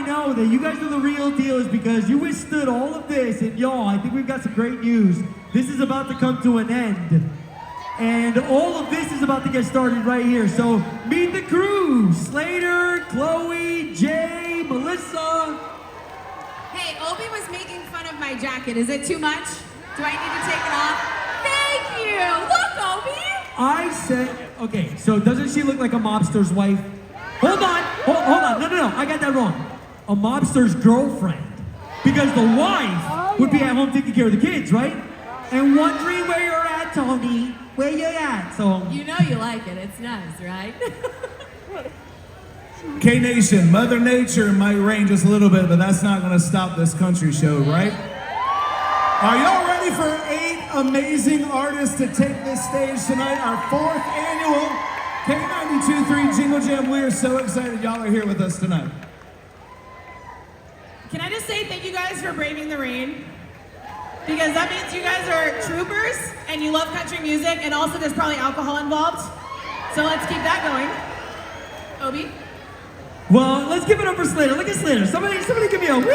know that you guys are the real deal is because you withstood all of this, and y'all, I think we've got some great news. This is about to come to an end. And all of this is about to get started right here. So meet the crew. Slater, Chloe, Jay, Melissa. Hey, Obi was making fun of my jacket. Is it too much? Do I need to take it off? Thank you. Look, Obi. I said, okay, so doesn't she look like a mobster's wife? Hold on. No. I got that wrong. A mobster's girlfriend. Because the wife would be at home taking care of the kids, right? And wondering where you're at, Tony. Where you at? So you know you like it. It's nice, right? K-Nation, Mother Nature might rain just a little bit, but that's not going to stop this country show, right? Are y'all ready for 8 amazing artists to take this stage tonight? Our 4th annual K92.3 Jingle Jam. We are so excited y'all are here with us tonight. Can I just say thank you guys for braving the rain? Because that means you guys are troopers and you love country music, and also there's probably alcohol involved. So let's keep that going. Obi? well, let's give it up for Slater. Look at Slater. Somebody give me a woo woo.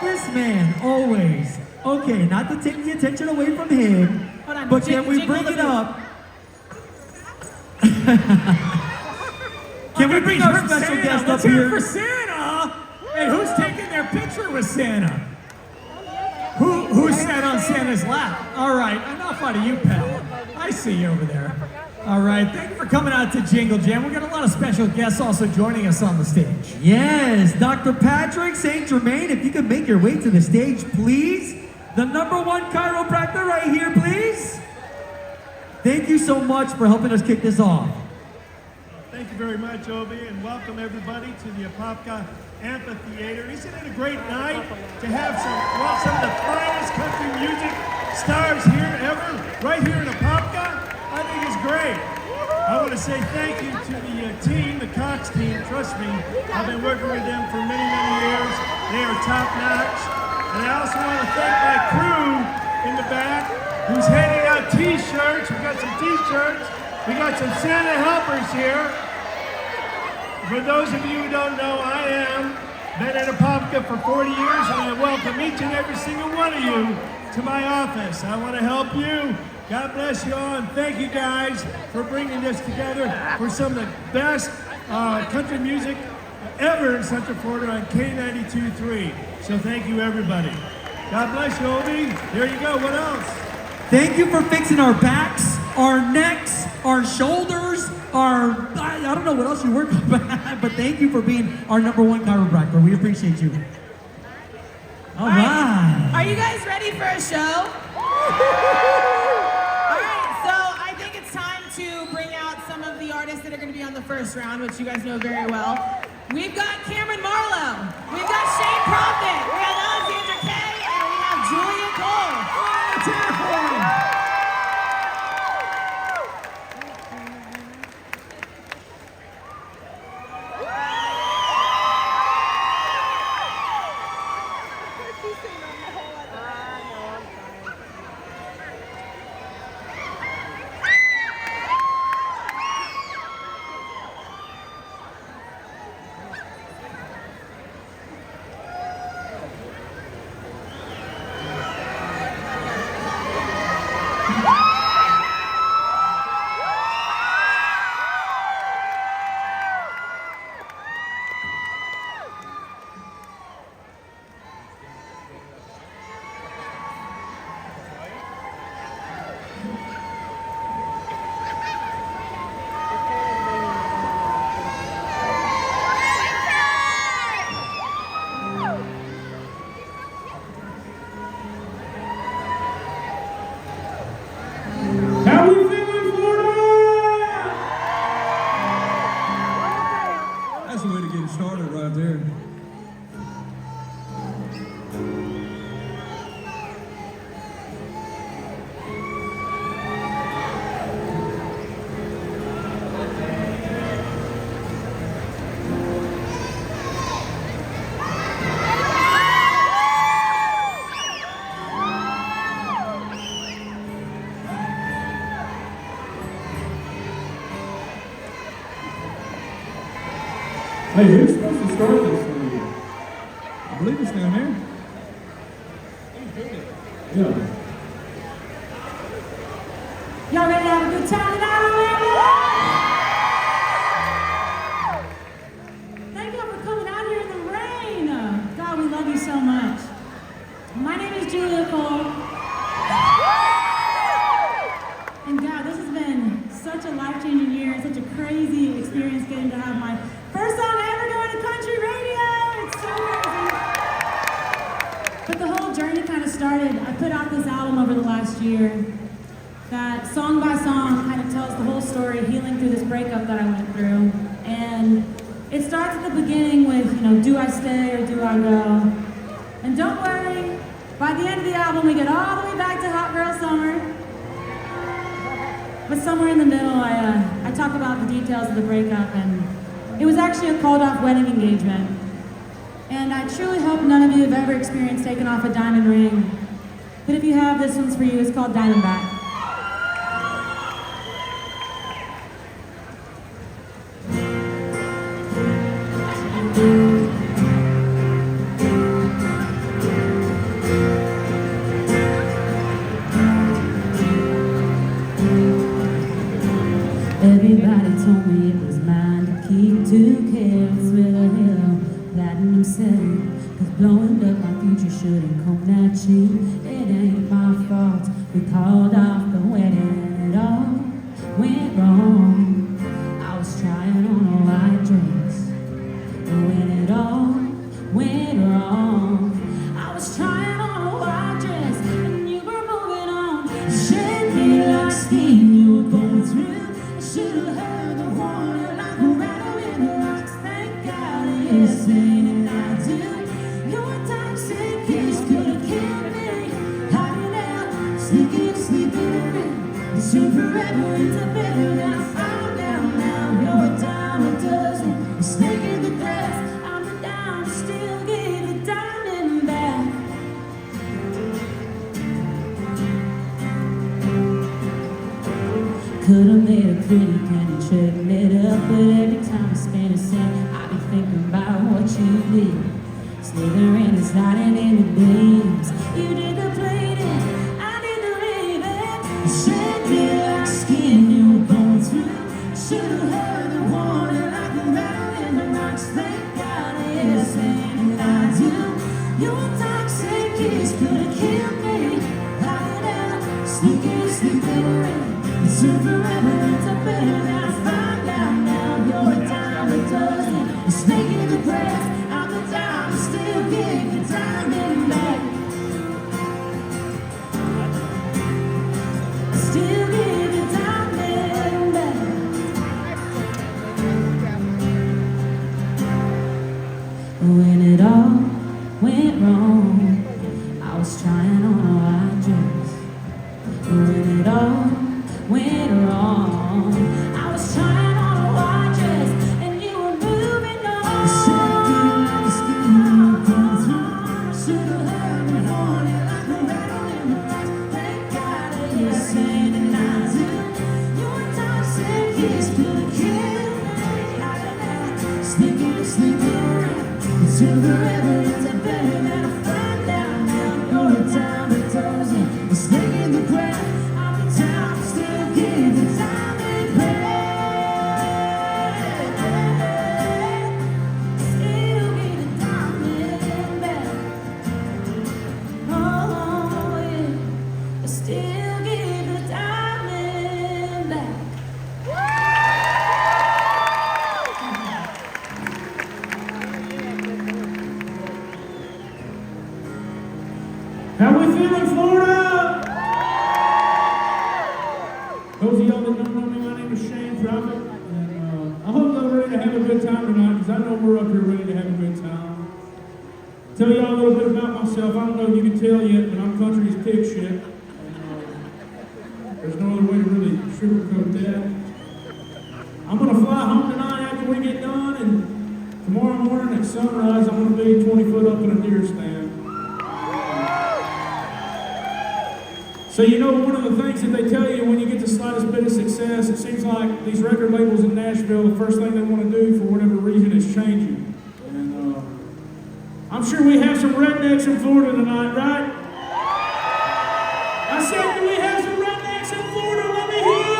This man, always. Okay, not to take the attention away from him, Hold on, but can we jingle bring the it bell. up? Can we bring our special Santa. guest up Let's hear it here? for Santa. Hey, who's taking their picture with Santa? Who sat on Santa's lap? All right, enough out of you, pal. I see you over there. All right, thank you for coming out to Jingle Jam. We've got a lot of special guests also joining us on the stage. Yes, Dr. Patrick St. Germain, if you could make your way to the stage, please. The #1 chiropractor right here, please. Thank you so much for helping us kick this off. Thank you very much, Obi, and welcome everybody to the Apopka Amphitheater. Isn't it a great night to have some of the finest country music stars here ever, right here in Apopka? I think it's great. I want to say thank you to the team, the Cox team. Trust me, I've been working with them for many, many years. They are top notch. And I also want to thank my crew in the back who's handing out t-shirts. We got some t-shirts. We got some Santa helpers here. For those of you who don't know, I am been at Apopka for 40 years, and I welcome each and every single one of you to my office. I want to help you. God bless you all, and thank you guys for bringing this together for some of the best country music ever in Central Florida on K92.3. So thank you, everybody. God bless you, Obi. There you go. What else? Thank you for fixing our backs, our necks, our shoulders, I don't know what else you work on, but thank you for being our #1 chiropractor. We appreciate you. All right. Are you guys ready for a show? All right, so I think it's time to bring out some of the artists that are going to be on the first round, which you guys know very well. We've got Cameron Marlowe, we've got Shane Prophet, we have Alexandra Kay, and we have Julia Cole. Hey, who's supposed to start this thing? I believe it's down there. Yeah. Y'all ready to have a good time tonight, Thank y'all for coming out here in the rain. God, we love you so much. My name is Julia Cole. And God, this has been such a life-changing year and such a crazy experience getting to have my first song ever going to country radio. It's so crazy. But the whole journey kind of started. I put out this album over the last year that song by song kind of tells the whole story, healing through this breakup that I went through. And it starts at the beginning with, do I stay or do I go? And don't worry, by the end of the album, we get all the way back to Hot Girl Summer. But somewhere in the middle, I talk about the details of the breakup, and it was actually a called-off wedding engagement. And I truly hope none of you have ever experienced taking off a diamond ring. But if you have, this one's for you. It's called Diamondback. Everybody told me it was mine to keep, 2 carats with a halo, platinum setting. 'Cause blowing up my future shouldn't come that cheap. It ain't my fault, we called off the wedding and it all went wrong. I was trying on a white dress, but when it all went wrong, I was trying on a white dress and you were moving on. You shed me like steam you were going through. Should've heard the warning like a rattle in the rocks. Thank God it's saying and I do. Your toxic kiss could've killed me. Hiding out, sneaking, sleeping in. It's your forever, it's a better than I found out now. You're a dime a dozen, a snake in the grass. I'm the down, still give the diamond back. Could've made a pretty penny trading it up, but every time I spend a cent, I be thinking about what you did. Slithering and sliding in the beams. You did the bleeding, I did the leaving. You shed me like skin you were going through. Should've heard the warning like a rattle in the rocks. Thank God it's saying and I do. Your toxic kiss could've killed me. Hiding out, sneaking, sleeping in. It's your forever, it's a better than I find out now. You're a dime a dozen, a snake in the grass. I'm the dime, still give the diamond back. Still give the diamond back. When it all went wrong, I was trying on a white dress. When it all went wrong, I was trying on a white dress and you were moving on. You said you like the skin you were going through. Should've heard me warning like a rattle in the rocks. Thank God that you're saying and I do. Your toxic kiss could've killed me. Sneaking, sneaking around. It's your forever, it's a better than I find out now. You're a dime a dozen, a snake in the grass. I'm the town, still give the diamond back. Still give the diamond back. Oh, yeah. Still give the diamond back. How we feeling, Florida? Those of y'all that don't know me, my name is Shane Prophet, and I hope y'all are ready to have a good time tonight, because I know we're up here ready to have a good time. Tell y'all a little bit about myself. I don't know if you can tell yet, but I'm country as pig shit. And, there's no other way to really sugarcoat that. I'm gonna fly home tonight after we get done, and tomorrow morning at sunrise, I'm gonna be 20 foot up in a deer stand. So you know, one of the things that they tell you when you get the slightest bit of success, it seems like these record labels in Nashville, the first thing they want to do for whatever reason is changing. And I'm sure we have some rednecks in Florida tonight, right? I said, do we have some rednecks in Florida? Let me hear it!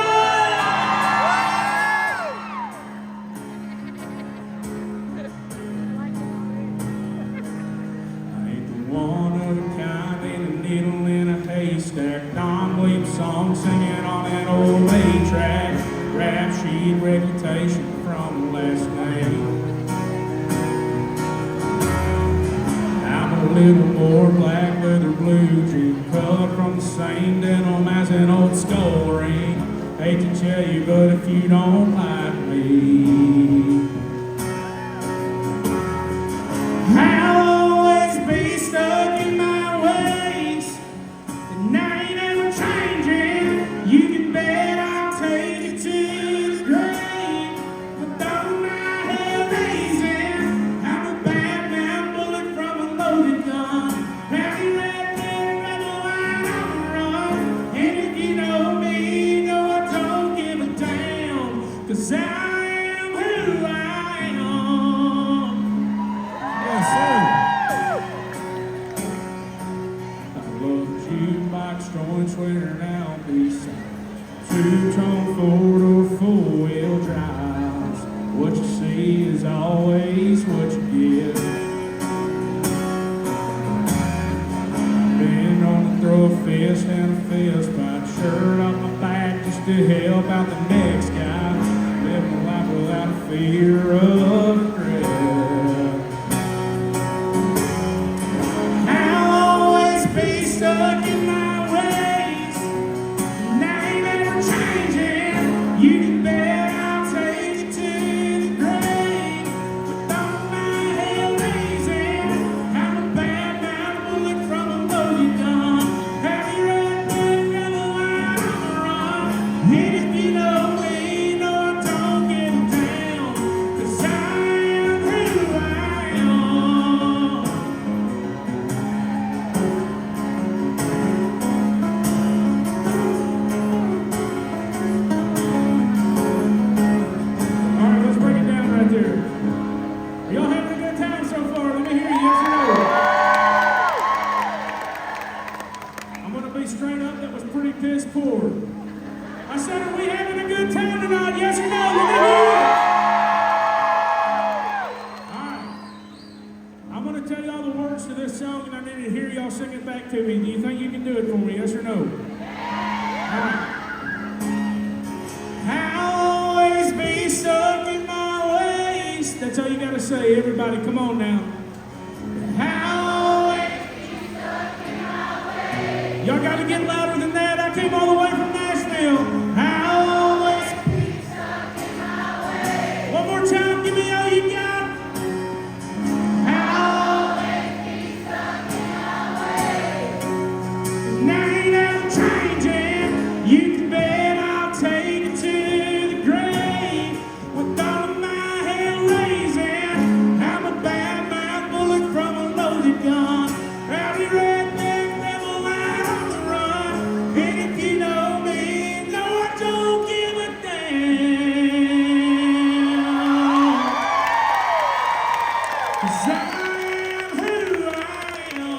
I ain't the one of a kind, ain't a needle in a haystack. Don Williams song singing on an old 8-track. Rap sheet reputation from last name. I'm a little more black leather blue jean color from the same denim as an old skull ring. Hate to tell you, but if you don't like me, I'll always be stuck in my ways, and I ain't ever changing. You can bet I'll take it to the grave. But though my hair raising, I'm a bad man, bullet from a loaded gun. Rowdy redneck rebel line on the run. And if you know me, know I don't give a damn, 'cause I am who I am. Yes, sir. I love jukebox, throwing sweater now beside two-tone four-door four-wheel drives. What you see is always what you get. Been known to throw a fist and a fist fight, shirt off my back just to help out the next guy. Living a life without a fear of regret. I'll always be stuck in my ways, and I ain't ever changing. You can bet I'll take it to the grave. With all my hair raising, I'm a bad man, bullet from a loaded gun. Rowdy redneck rebel line on the run. And if you know me, know I don't give a damn, 'cause I am who I am. All right, let's break it down right there. Are y'all having a good time so far? Let me hear you, yes or no? I'm gonna be straight up, that was pretty piss poor. I said, are we having a good time tonight, yes or no? Let me hear it. All right. I'm gonna tell y'all the words to this song, and I need to hear y'all sing it back to me. Do you think you can do it for me, yes or no? All right. I'll always be stuck in my ways. That's all you gotta say, everybody. Come on now. I'll always be stuck in my ways. Y'all gotta get louder than that. I came all the way from Nashville. I'll always be stuck in my ways. One more time, give me all you got. I'll always be stuck in my ways. And I ain't ever changing. You can bet I'll take it to the grave. With all of my hair raising, I'm a bad man, bullet from a loaded gun. Rowdy redneck rebel line on the run. And if you know me, know I don't give a damn, 'cause I am who I am.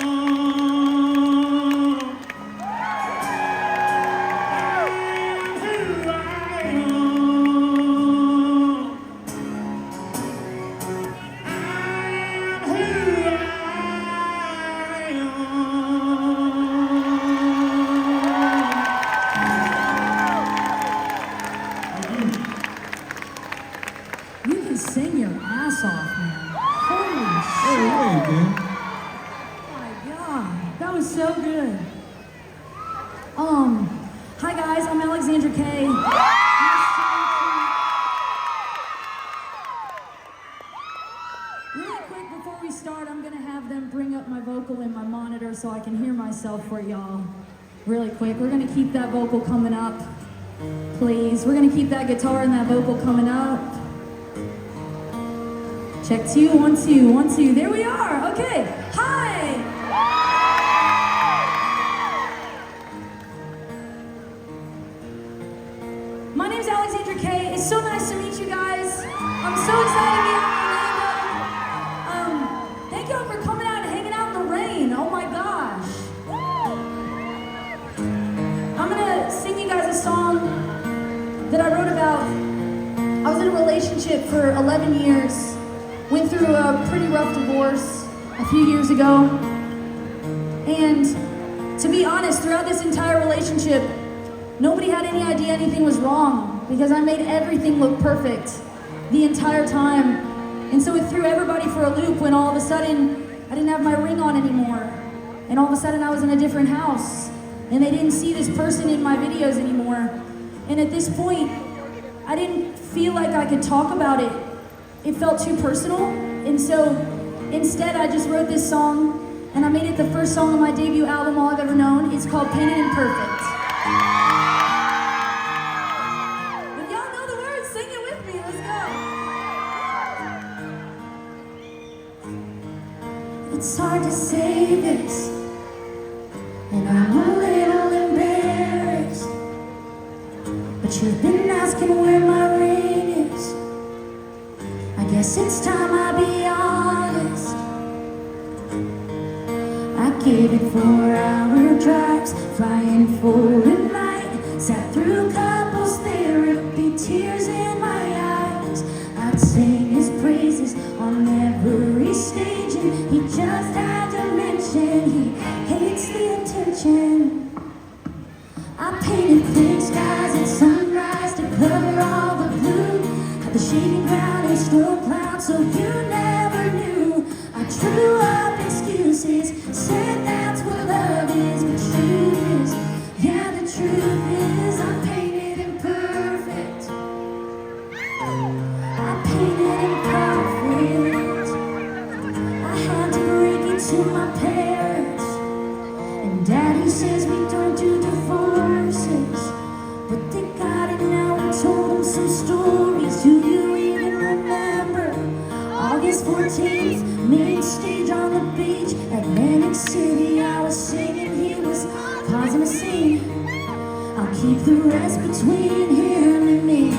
You can sing your ass off, man. Holy Hey, shit. hey, man. Oh my god, that was so good. Hi guys, I'm Alexandra Kay. Nice to meet you. Really quick before we start, I'm gonna have them bring up my vocal in my monitor so I can hear myself for y'all. Really quick, we're gonna keep that vocal coming up. Please, we're gonna keep that guitar and that vocal coming up. Check 2, 1, 2, 1, 2. There we are. Okay. Hi. My name's Alexandra Kay. It's so nice to meet you guys. I'm so excited to be on the relationship for 11 years. Went through a pretty rough divorce a few years ago. And to be honest, throughout this entire relationship, nobody had any idea anything was wrong because I made everything look perfect the entire time. And so it threw everybody for a loop when all of a sudden I didn't have my ring on anymore. And all of a sudden I was in a different house and they didn't see this person in my videos anymore. And at this point, I didn't feel like I could talk about it. It felt too personal. And so instead I just wrote this song and I made it the first song on my debut album, All I've Ever Known. It's called Painted Imperfect. If y'all know the words, sing it with me. Let's go. It's hard to say this, and I'm a little embarrassed, but you've been asking where my ring is. I guess it's time I be honest. I gave it 4-hour drives, flying forward at night. Sat through couples therapy, tears in my eyes. I'd sing his praises on every stage, and he just had to mention he hates the attention. I painted pink skies at sunrise to cover all the blue. Had the shaking ground and storm clouds, so you never knew. I drew up excuses, said that's what love is, but truth is, yeah, the truth is, I painted imperfect. I painted imperfect. I had to break it to my parents, and Daddy says we don't do divorces, but they got it now. We told them some stories. Do you even remember August 14th, main stage on the beach, Atlantic City? I was singing, he was causing a scene. I'll keep the rest between him and me.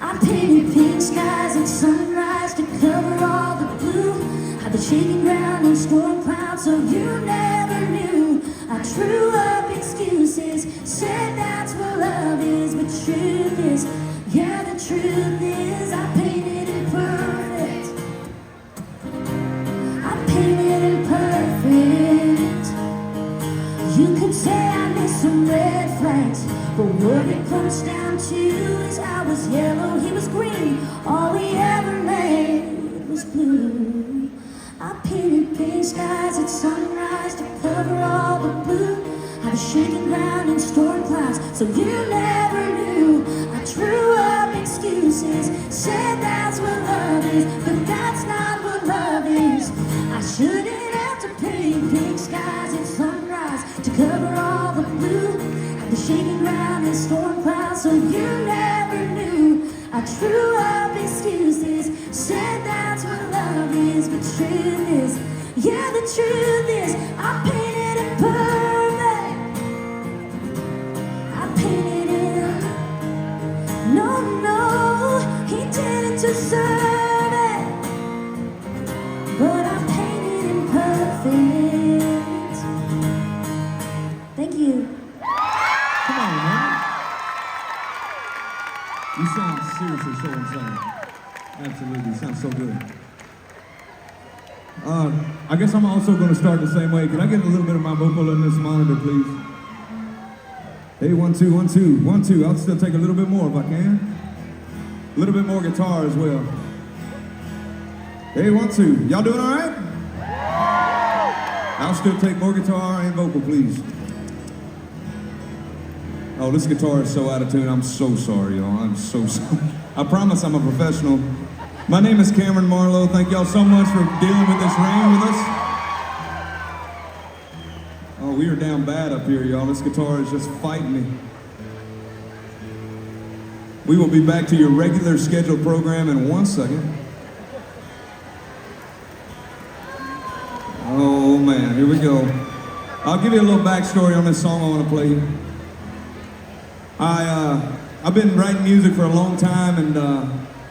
I painted pink skies and sunrise to cover all the blue. Had the shaking ground and storm clouds, so you never knew. I drew up excuses, said that's what love is, but truth is, yeah, the truth is, I painted imperfect. I painted imperfect. You could say I missed some red flags, but what it comes down to is I was yellow, he was green. All we ever made was blue. I painted pink skies at sunrise to cover all the blue. Had a shaking ground and storm clouds, so you never knew. I drew up excuses, said that's what love is, but that's not what love is. I shouldn't have to paint pink skies at sunrise to cover all the blue. Had the shaking ground and storm clouds, so you never knew. I drew up excuses, said that's what love is, but truth is, yeah, the truth is, I painted imperfect. I painted him. No, he didn't deserve it, but I painted imperfect. Thank you. Come on, man. You sound seriously so insane. Absolutely, you sound so good. I guess I'm also going to start the same way. Can I get a little bit of my vocal in this monitor, please? Hey, 1, 2, 1, 2, 1, 2. I'll still take a little bit more if I can. A little bit more guitar as well. Hey, 1, 2. Y'all doing all right? I'll still take more guitar and vocal, please. Oh, this guitar is so out of tune. I'm so sorry, y'all. I'm so sorry. I promise I'm a professional. My name is Cameron Marlowe. Thank y'all so much for dealing with this rain with us. Oh, we are down bad up here, y'all. This guitar is just fighting me. We will be back to your regular scheduled program in 1 second. Oh man, here we go. I'll give you a little backstory on this song I want to play. I've been writing music for a long time and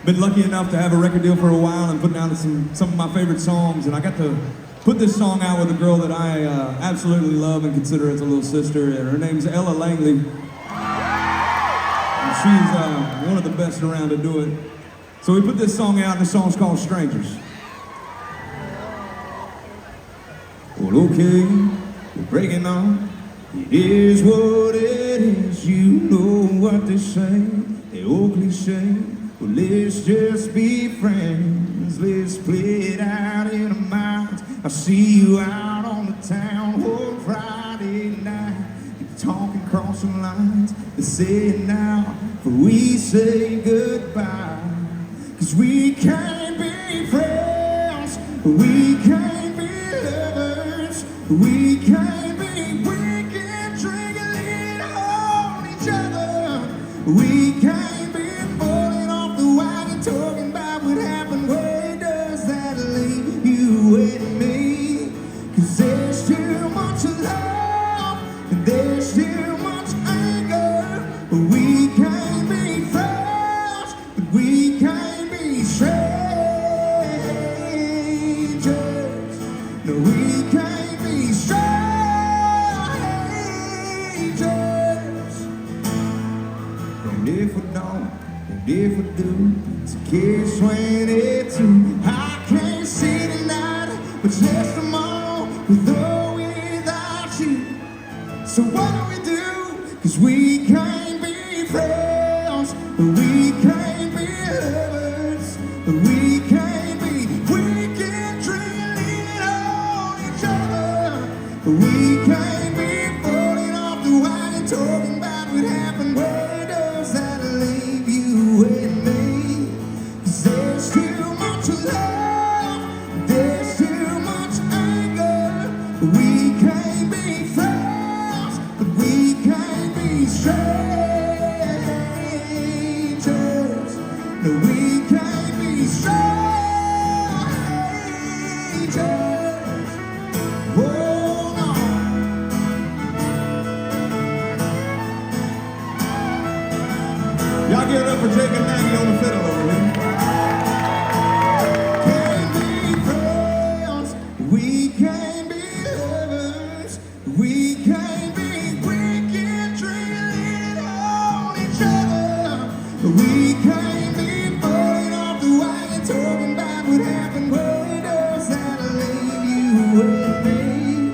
been lucky enough to have a record deal for a while and putting out some of my favorite songs. And I got to put this song out with a girl that I absolutely love and consider as a little sister. And her name's Ella Langley. And she's one of the best around to do it. So we put this song out, and the song's called Strangers. Well, okay, we're breaking on. It is what it is. You know what they say, the old cliche. Well, let's just be friends. Let's play it out in our minds. I'll see you out on the town hall Friday night. You're talking crossing lines. They say it now, but we say goodbye. 'Cause we can't be friends. We can't be lovers. We can't be wicked, drinking it on each other. We can't be falling off the wagon, talking about what happened. Where does that leave you and me? 'Cause there's too much love and there's too much anger. We can't be friends, but we can't be strangers. No, we can't be strangers. And if we don't, and if we do, it's a catch-22. I can't see tonight, but just tomorrow, with or without you. So what do we do? 'Cause we can't be friends, we can't be lovers, we can't be wicked, drinking on each other. We can't be falling off the wagon, talking about what happened. Where does that leave you and me? 'Cause there's too much love, there's too much anger. We can't be friends, but we can't be strangers. No, we can't be strangers. Oh, no. Y'all give it up for Jake and Maggie on the fiddle over here. Can't be friends, we can't be lovers, we can't be wicked, drinking on each other. We can't be falling off the wagon, talking about what happened. Where does that leave you and me?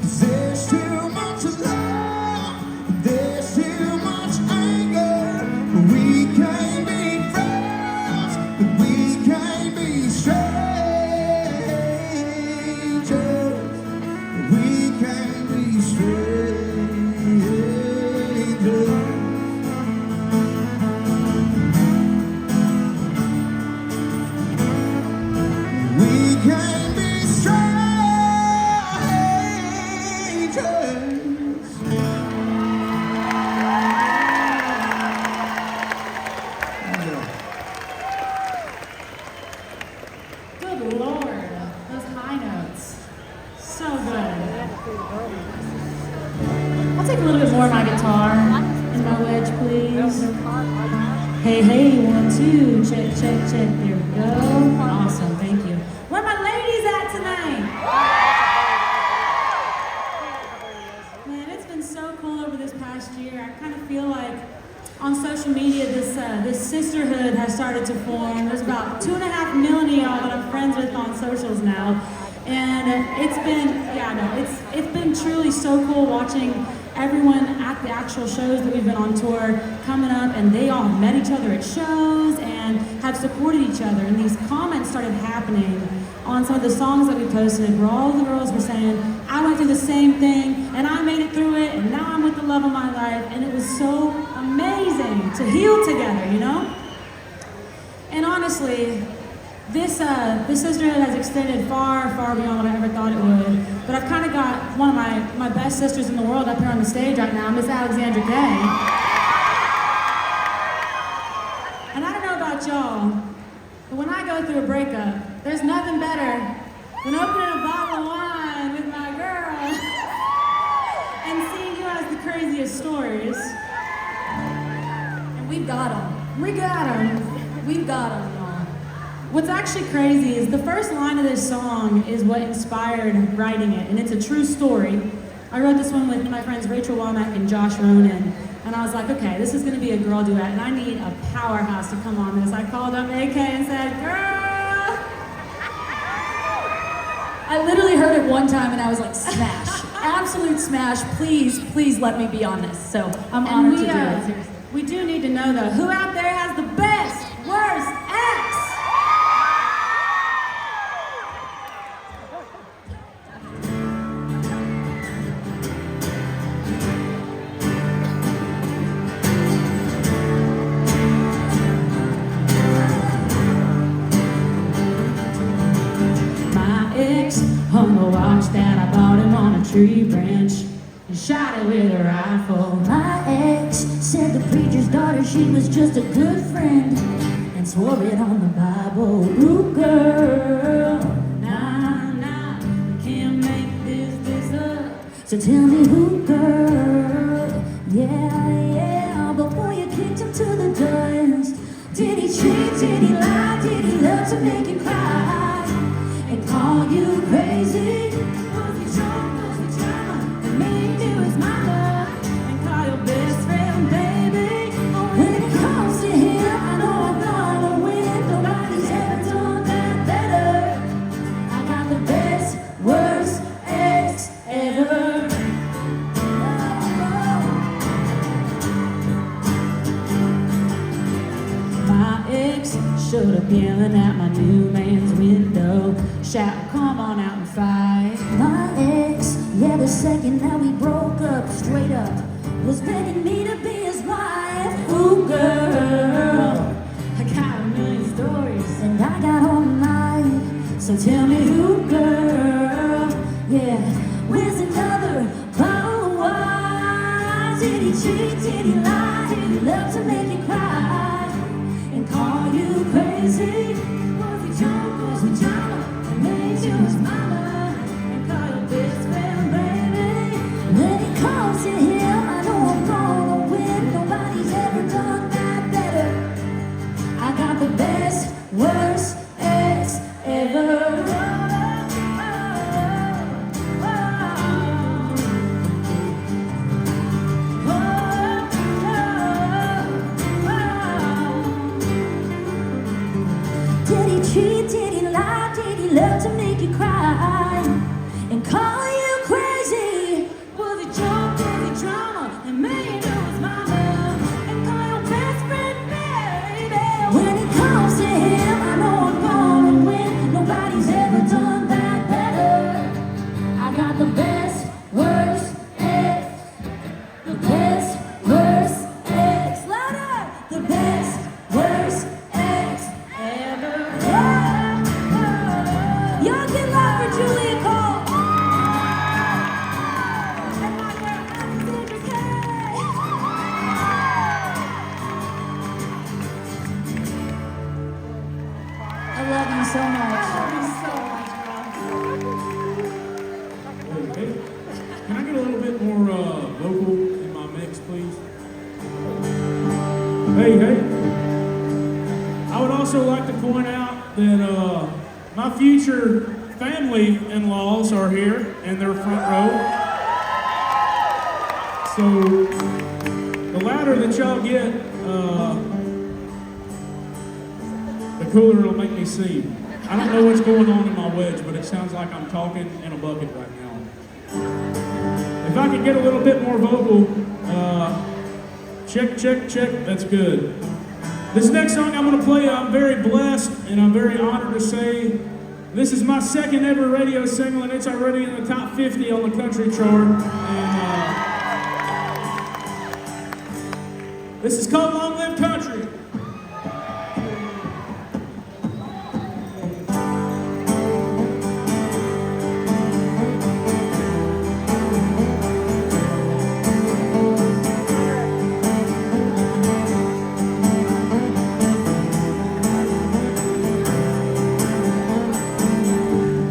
'Cause there's too much love, there's too much anger. We can't be friends, but we can't be strangers. We can't be strangers. We can't be Good Lord, those high notes. So good. I'll take a little bit more of my guitar in my wedge, please. Hey, hey, 1, 2, check, check, check. There we go. Awesome, thank you. Where are my ladies at tonight? Man, it's been so cool over this past year. I kind of feel like on social media, this sisterhood has started to form. There's about 2.5 million of y'all that I'm friends with on socials now, and it's been truly so cool watching everyone at the actual shows that we've been on tour coming up, and they all met each other at shows and have supported each other. And these comments started happening on some of the songs that we posted, where all the girls were saying, "I went through the same thing, and I made it through it, and now I'm with the love of my life." And it was so amazing to heal together, you know? And honestly, this sisterhood has extended far, far beyond what I ever thought it would. But I've kind of got one of my best sisters in the world up here on the stage right now, Miss Alexandra Kay. And I don't know about y'all, but when I go through a breakup, there's nothing better than opening a bottle of wine with my girl and seeing who has the craziest stories. And we've got them. We got them. We've got them, y'all. What's actually crazy is the first line of this song is what inspired writing it, and it's a true story. I wrote this one with my friends Rachel Womack and Josh Ronan, And I was like, okay, this is gonna be a girl duet, and I need a powerhouse to come on this. I called up AK and said, girl! I literally heard it one time and I was like, smash. Absolute smash. Please, please let me be on this. So I'm honored to do it. Seriously. We do need to know though, who out there has the best, worst ex? My ex hung a watch that I bought him on a tree branch and shot it with a rifle. My ex said the preacher's daughter, she was just a good friend, and swore it on the Bible. Ooh, girl, Nah, nah, we can't make this up. so tell me who, girl? Yeah, yeah, before you kicked him to the dust, did he cheat, did he lie, did he love to make you cry and call you crazy? Was he drunk, was he drama, and made you his mama and call your best friend baby? When it comes to him, I know I'm gonna win. Nobody's ever done that better. I got the best, worst ex ever. My ex showed up yelling at my new man's window, shouting, come on out and fight. My ex, yeah, the second that we broke up, straight up, was begging me to be his wife. Ooh, girl, I got a million stories. and I got all night. So tell me who, girl? Yeah, where's another bottle of wine? Did he cheat? Did he lie? Did he love to make you cry and call you crazy? Was he drunk? Was he drama? And made you his mama and call your best friend baby? When it comes to him, I know I'm gonna win. Nobody's ever done that better. I got the best, worst ex ever. Did he cheat? Did he lie? Did he love to make you cry and call you crazy? Was he drunk? Was he drama? And made you his mama and call your best friend baby? When it comes to him, I know I'm gonna win. Nobody's ever done that better. I got the best, worst ex. The best, worst ex. Louder! The best, worst ex ever. Y'all get loud for Julia Cole. And my girl Alexandra Kay. I love you so much. Hey, can I get a little bit more vocal in my mix, please? Hey. I would also like to point out that my future family-in-laws are here in their front row. So the louder that y'all get, the cooler it'll make me sing. I don't know what's going on in my wedge, but it sounds like I'm talking in a bucket right now. If I could get a little bit more vocal, check, that's good. This next song I'm gonna play, I'm very blessed and I'm very honored to say this is my second ever radio single and it's already in the top 50 on the country chart. And this is called Long Live Country.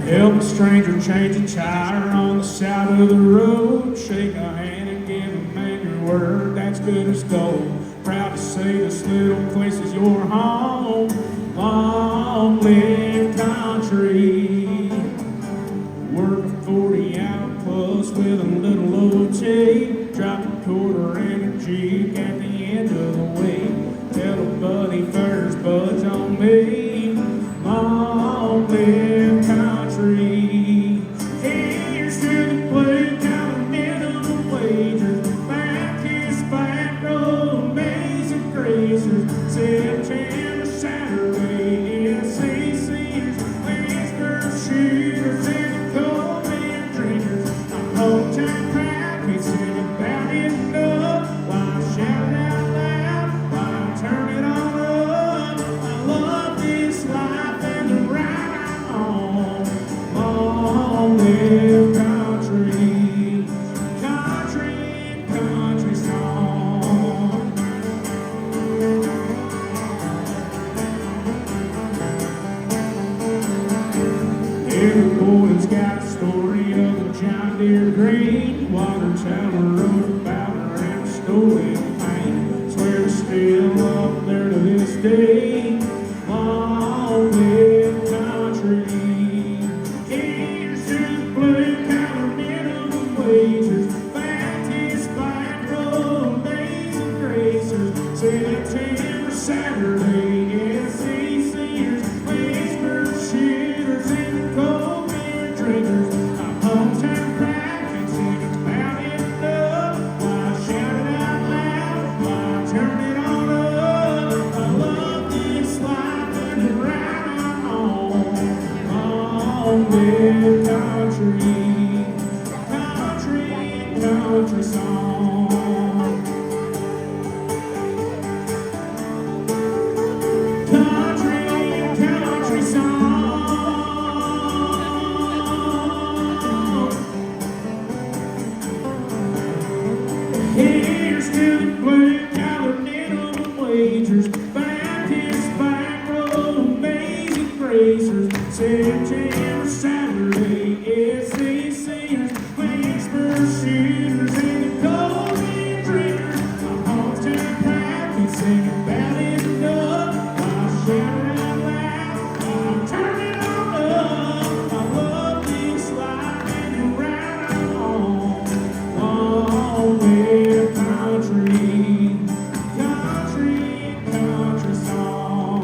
Help a stranger change a tire on the side of the road. Shake a hand and give a man your word, that's good as gold. Proud to say this little place is your home. Long live country. Work a 40 hour plus with a little OT. Drop a quarter in a Jeep Every boy's got a story of a John Deere green. Water tower wrote about her and stolen pain. Swear they're still up there to this day. Long live country. Here's to the blue-collar minimum wages, Baptist back road, days and gracers, September Saturday, SECers, Pittsburgh shooters, and cold beer drinkers. I'm hometown crack and sing about it enough. Why shout it out loud? Why turn it on up? I love this life and the ride I'm on. Long live country, country, country song. Country, country song. Here's to the blue-collar minimum wagers, Baptist back road, amazing gracers, September Saturday, SECers, Pittsburgh shooters, and the cold beer drinkers. My hometown pride can sing about it enough. I'll shout it out loud, I'll turn it on up. I love this life and the ride I'm on. Long live country, country, country song.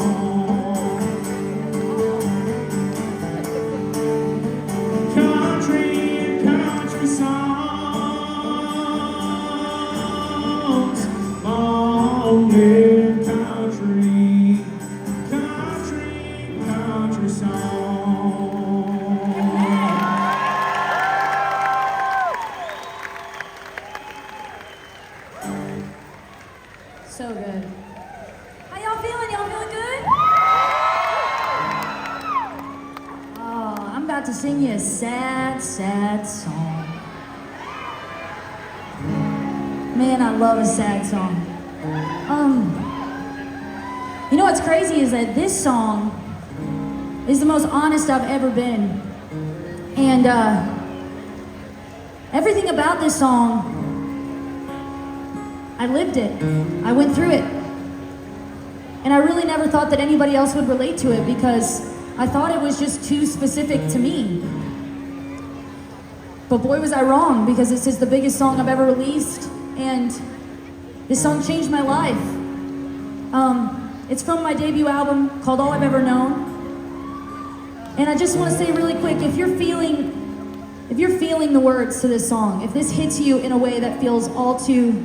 Country, country songs. Long live country, country, country song. So good. How y'all feeling? Y'all feeling good? Oh, I'm about to sing you a sad, sad song. Man, I love a sad song. You know what's crazy is that this song is the most honest I've ever been. And everything about this song, I lived it. I went through it. And I really never thought that anybody else would relate to it because I thought it was just too specific to me. But boy, was I wrong, because this is the biggest song I've ever released, and this song changed my life. It's from my debut album called All I've Ever Known. And I just want to say really quick, if you're feeling the words to this song, if this hits you in a way that feels all too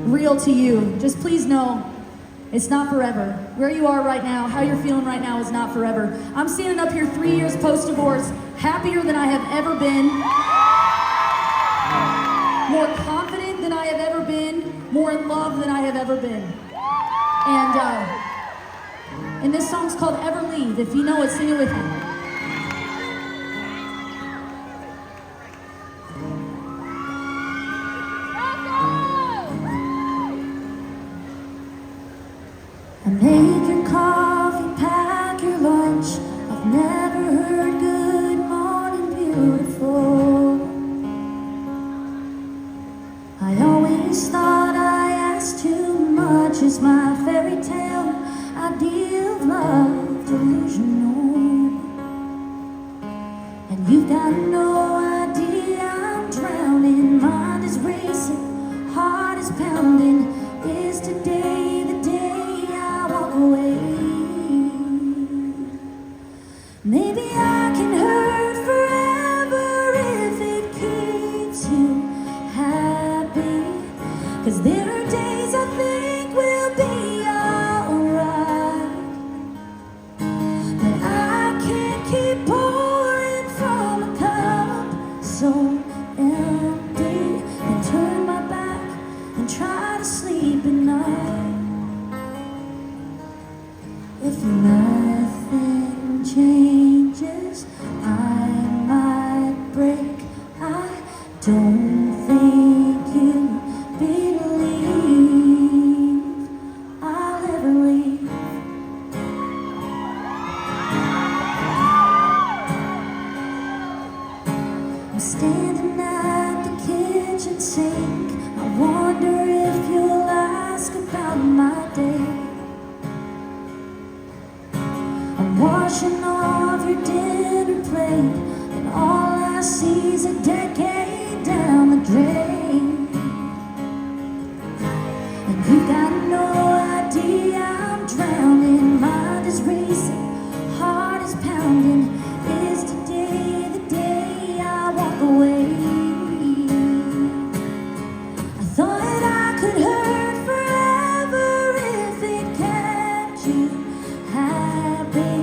real to you, just please know it's not forever. Where you are right now, how you're feeling right now is not forever. I'm standing up here 3 years post-divorce, happier than I have ever been, more confident than I have ever been, more in love than I have ever been. And this song's called Ever Leave. If you know it, sing it with me. Make your coffee, pack your lunch. I've never heard good morning, beautiful. I always thought I asked too much. Is my fairy tale idea of love delusional? And you've got no idea I'm drowning. Mind is racing, heart is pounding. Is today the day I walk away? Maybe I can hurt forever if it keeps you happy. 'Cause there are days I think we'll be alright, but I can't keep pouring from a cup so empty and turn my back and try to sleep at night. If nothing changes, I might break. I don't think you believe I'll ever leave. I'm standing at the kitchen sink. I wonder if you'll ask about my day. I'm washing off your dinner plate, and all I see is a decade down the drain. And you got no idea I'm drowning. Mind is racing, heart is pounding. Is today the day I walk away? I thought I could hurt forever if it kept you happy.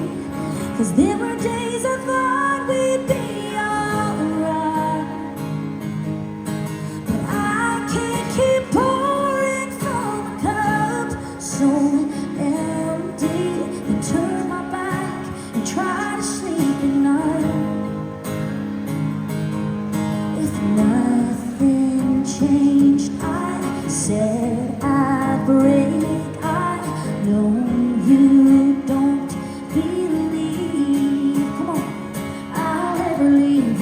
'Cause there were days I thought we'd be alright. But I can't keep pouring from a cup so empty. And turn my back and try to sleep at night. If nothing changed, I said I'd break. I know you don't believe. Come on, I'll never leave.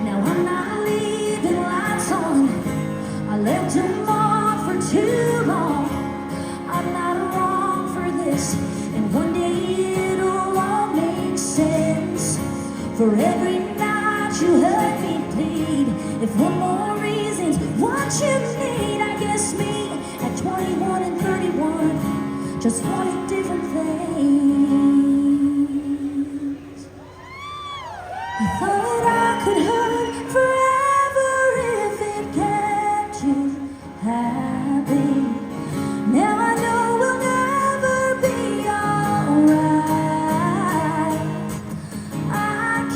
Now I'm not leaving lights on. I left them on for too long. I'm not wrong for this, and one day it'll all make sense. For every night you heard me plead, if one more reason's what you need, I guess me at 21 and 31 just wanted different things. I thought I could hurt forever if it kept you happy. Now I know we'll never be alright. I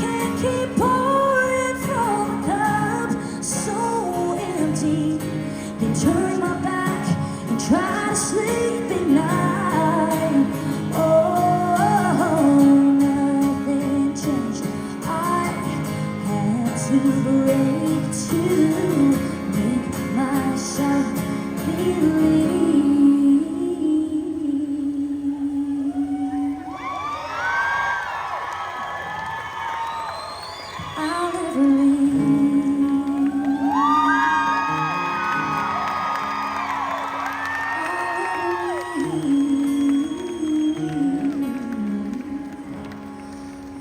can't keep pouring from a cup so empty. Then turn my back and try to sleep at night. Oh, nothing changed. I had to break to make myself believe. I'll never leave.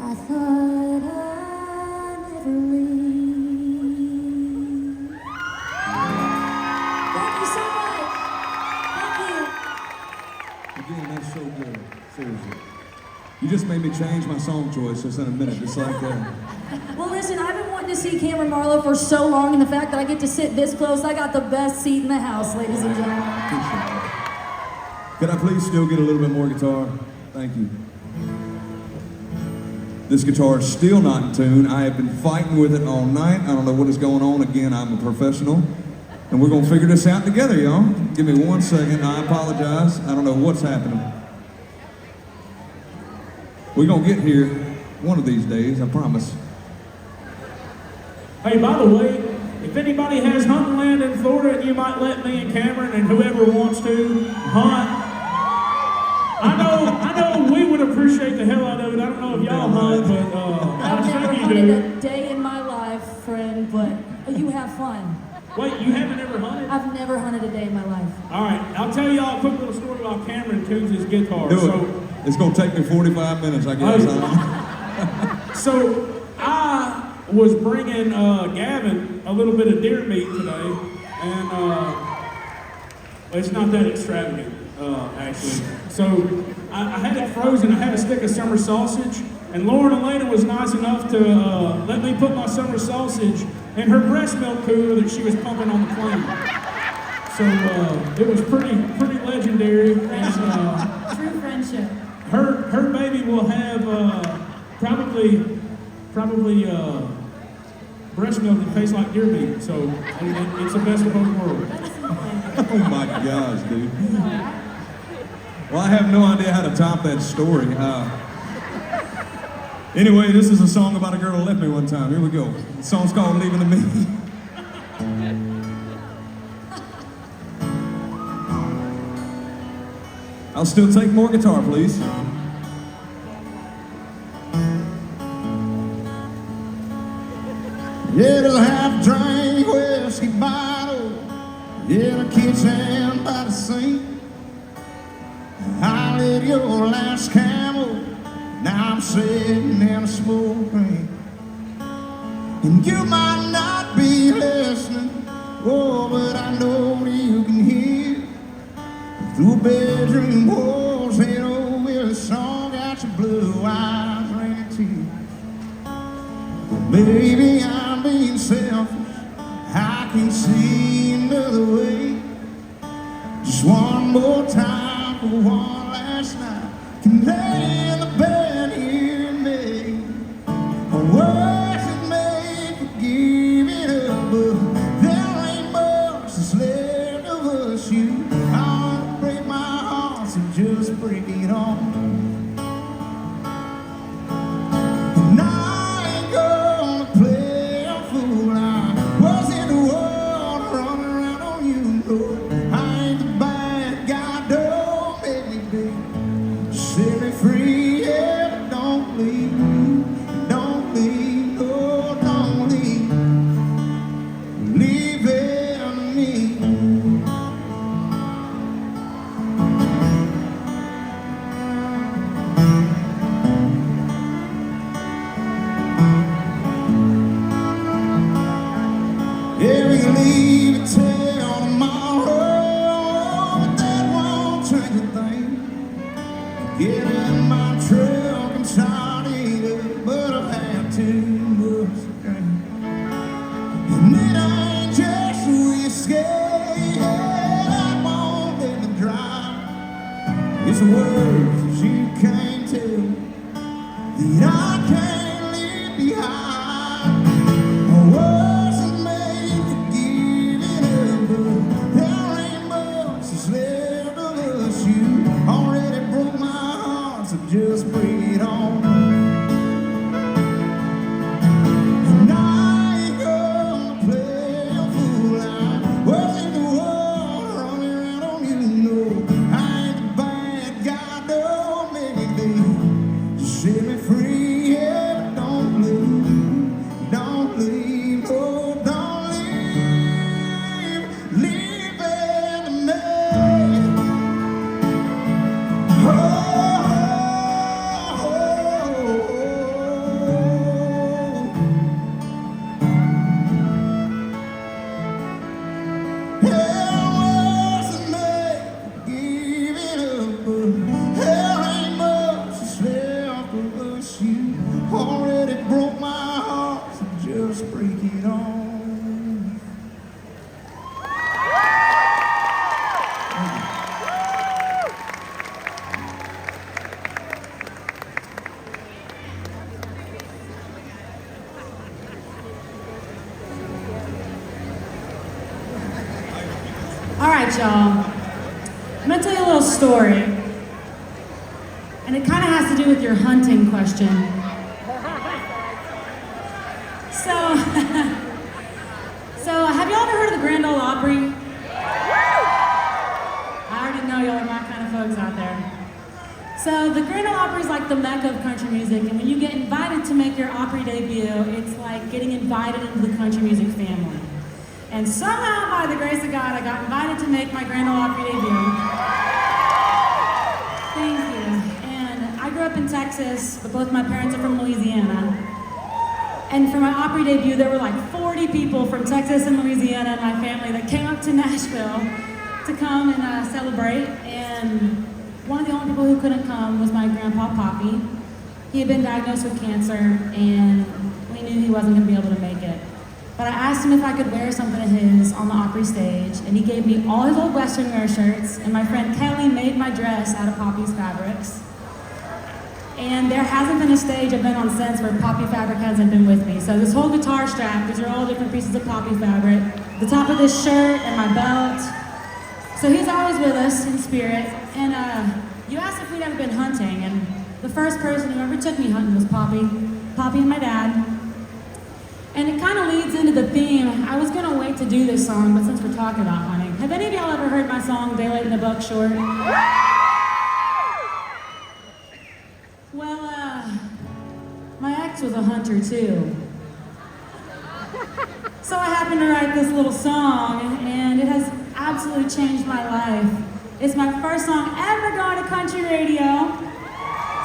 I thought I'd never leave. Thank you so much. Thank you. Again, that's so good. Seriously. You just made me change my song choice just in a minute, just like that. Well, listen, I've been wanting to see Cameron Marlowe for so long, and the fact that I get to sit this close, I got the best seat in the house, ladies and gentlemen. Appreciate it. Could I please still get a little bit more guitar? Thank you. This guitar is still not in tune. I have been fighting with it all night. I don't know what is going on. Again, I'm a professional. And we're going to figure this out together, y'all. Give me 1 second. I apologize. I don't know what's happening. We're going to get here one of these days, I promise. Hey, by the way, if anybody has hunting land in Florida, you might let me and Cameron and whoever wants to hunt. I know we would appreciate the hell out of it. I don't know if y'all hunt, but I've never I think you hunted do. a day in my life, friend, but you have fun. Wait, you haven't ever hunted? I've never hunted a day in my life. All right, I'll tell y'all a quick little story about Cameron tunes his guitar. Do it. It's going to take me 45 minutes, I guess. So I was bringing Gavin a little bit of deer meat today, and it's not that extravagant, actually. So I had it frozen. I had a stick of summer sausage, and Lauren Elena was nice enough to let me put my summer sausage in her breast milk cooler that she was pumping on the plane. So it was pretty legendary. And, True friendship. her baby will have probably breast milk that tastes like deer meat. So it's the best of both worlds. Oh my gosh, dude. Well, I have no idea how to top that story. Anyway, this is a song about a girl who left me one time. Here we go. The song's called Leaving to Me. I'll still take more guitar, please. Yeah, they'll have drank whiskey bottle in a kitchen by the sink. I lit your last camel, now I'm sitting in a smoke ring. And you might not be listening, oh, but I know you can hear through bedroom walls, head over the song, got your blue eyes raining tears. Baby, I'm being selfish, I can see another way. Just one more time for one last night, can lay in the bed here and me. I wasn't made for giving up, but there ain't much that's left of us. You, I wanna break my heart, so just break it on. And I ain't gonna play a fool. I was in the world running around on you, Lord. I ain't the bad guy, don't make me be. Set me free, yeah, but don't leave me. Don't leave, oh, don't leave. Leave it on me. Yeah, we can leave it till tomorrow, but that won't change a thing. Get in my truck and start it up, but I've had too much to drink. And it ain't just whiskey, yeah, I won't let me drive. It's the words that you can't tell that I can't leave behind. I wasn't made for giving up, but there ain't much that's left of us. You already broke my heart, so just bring it on. And I ain't gonna play a fool. I was in the world running around on you, no. I ain't the bad guy, don't make me leave. Just set me free, yeah, but don't leave. Don't leave, oh, don't leave. Leave it to me. Oh, hell wasn't made for giving up, but there ain't much that's left of us. You already broke my heart, so just break it on. All right, y'all. I'm gonna tell you a little story. And it kind of has to do with your hunting question. So, have y'all ever heard of the Grand Ole Opry? I already know y'all are my kind of folks out there. So the Grand Ole Opry is like the mecca of country music, and when you get invited to make your Opry debut, it's like getting invited into the country music family. And somehow, by the grace of God, I got invited to make my Grand Ole Opry debut. Thank you. And I grew up in Texas, but both my parents are from Louisiana. And for my Opry debut, there were like 40 people from Texas and Louisiana and my family that came up to Nashville to come and celebrate. And one of the only people who couldn't come was my grandpa, Poppy. He had been diagnosed with cancer, and we knew he wasn't going to be able to make it. But I asked him if I could wear something of his on the Opry stage, and he gave me all his old Western wear shirts, and my friend Kelly made my dress out of Poppy's fabrics. And there hasn't been a stage I've been on since where Poppy fabric hasn't been with me. So this whole guitar strap, these are all different pieces of Poppy fabric. The top of this shirt and my belt. So he's always with us in spirit. And you asked if we'd ever been hunting, and the first person who ever took me hunting was Poppy and my dad. And it kind of leads into the theme. I was gonna wait to do this song, but since we're talking about hunting, have any of y'all ever heard my song, Daylight in the Buck Short? Well, my ex was a hunter too. So I happened to write this little song, and it has absolutely changed my life. It's my first song ever going to country radio.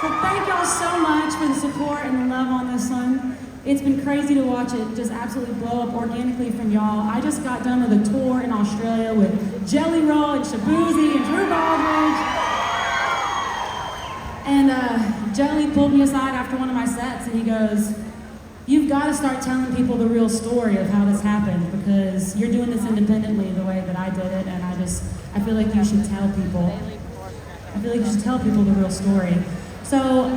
So thank y'all so much for the support and the love on this one. It's been crazy to watch it just absolutely blow up organically from y'all. I just got done with a tour in Australia with Jelly Roll and Shabuzi and Drew Baldridge. And Jelly pulled me aside after one of my sets and he goes, "You've got to start telling people the real story of how this happened because you're doing this independently the way that I did it, and I feel like you should tell people. I feel like you should tell people the real story." So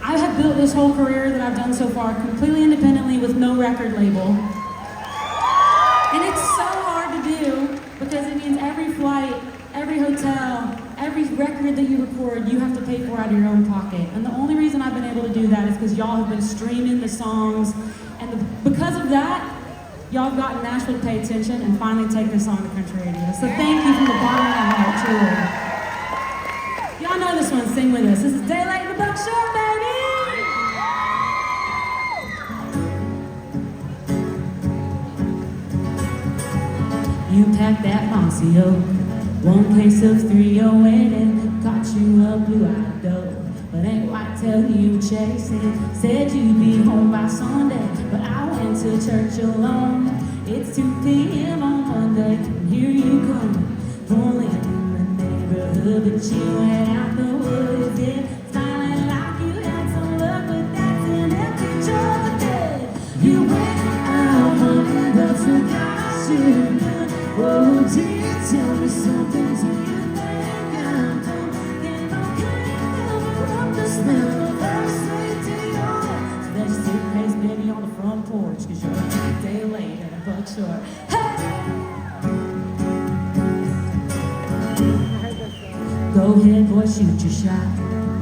I have built this whole career that I've done so far completely independently with no record label. And it's so hard to do because it means every flight, every hotel, every record that you record, you have to pay for out of your own pocket. And the only reason I've been able to do that is because y'all have been streaming the songs. And because of that, y'all have gotten Nashville to pay attention and finally take this song to country radio. So thank you from the bottom of my heart, truly. Y'all know this one, sing with us. This is Daylight in the Buckshot, baby! You packed that Monsieur, one case of 308 and got you a blue-eyed doe. But ain't white tell you chasing, said you'd be home by Sunday, but I went to church alone. It's 2 p.m. on Monday, and here you come, pulling in the neighborhood, but you went out the woods, yeah, smiling like you had some luck, but that's an empty truck. You went out hunting, but forgot you. Oh, dear, tell me something, do you think I'm done? Can I up the smell of her sweet Dior? So there's a suitcase baby on the front porch, 'cause you're a day late and a buck short. Hey! Go ahead, boy, shoot your shot.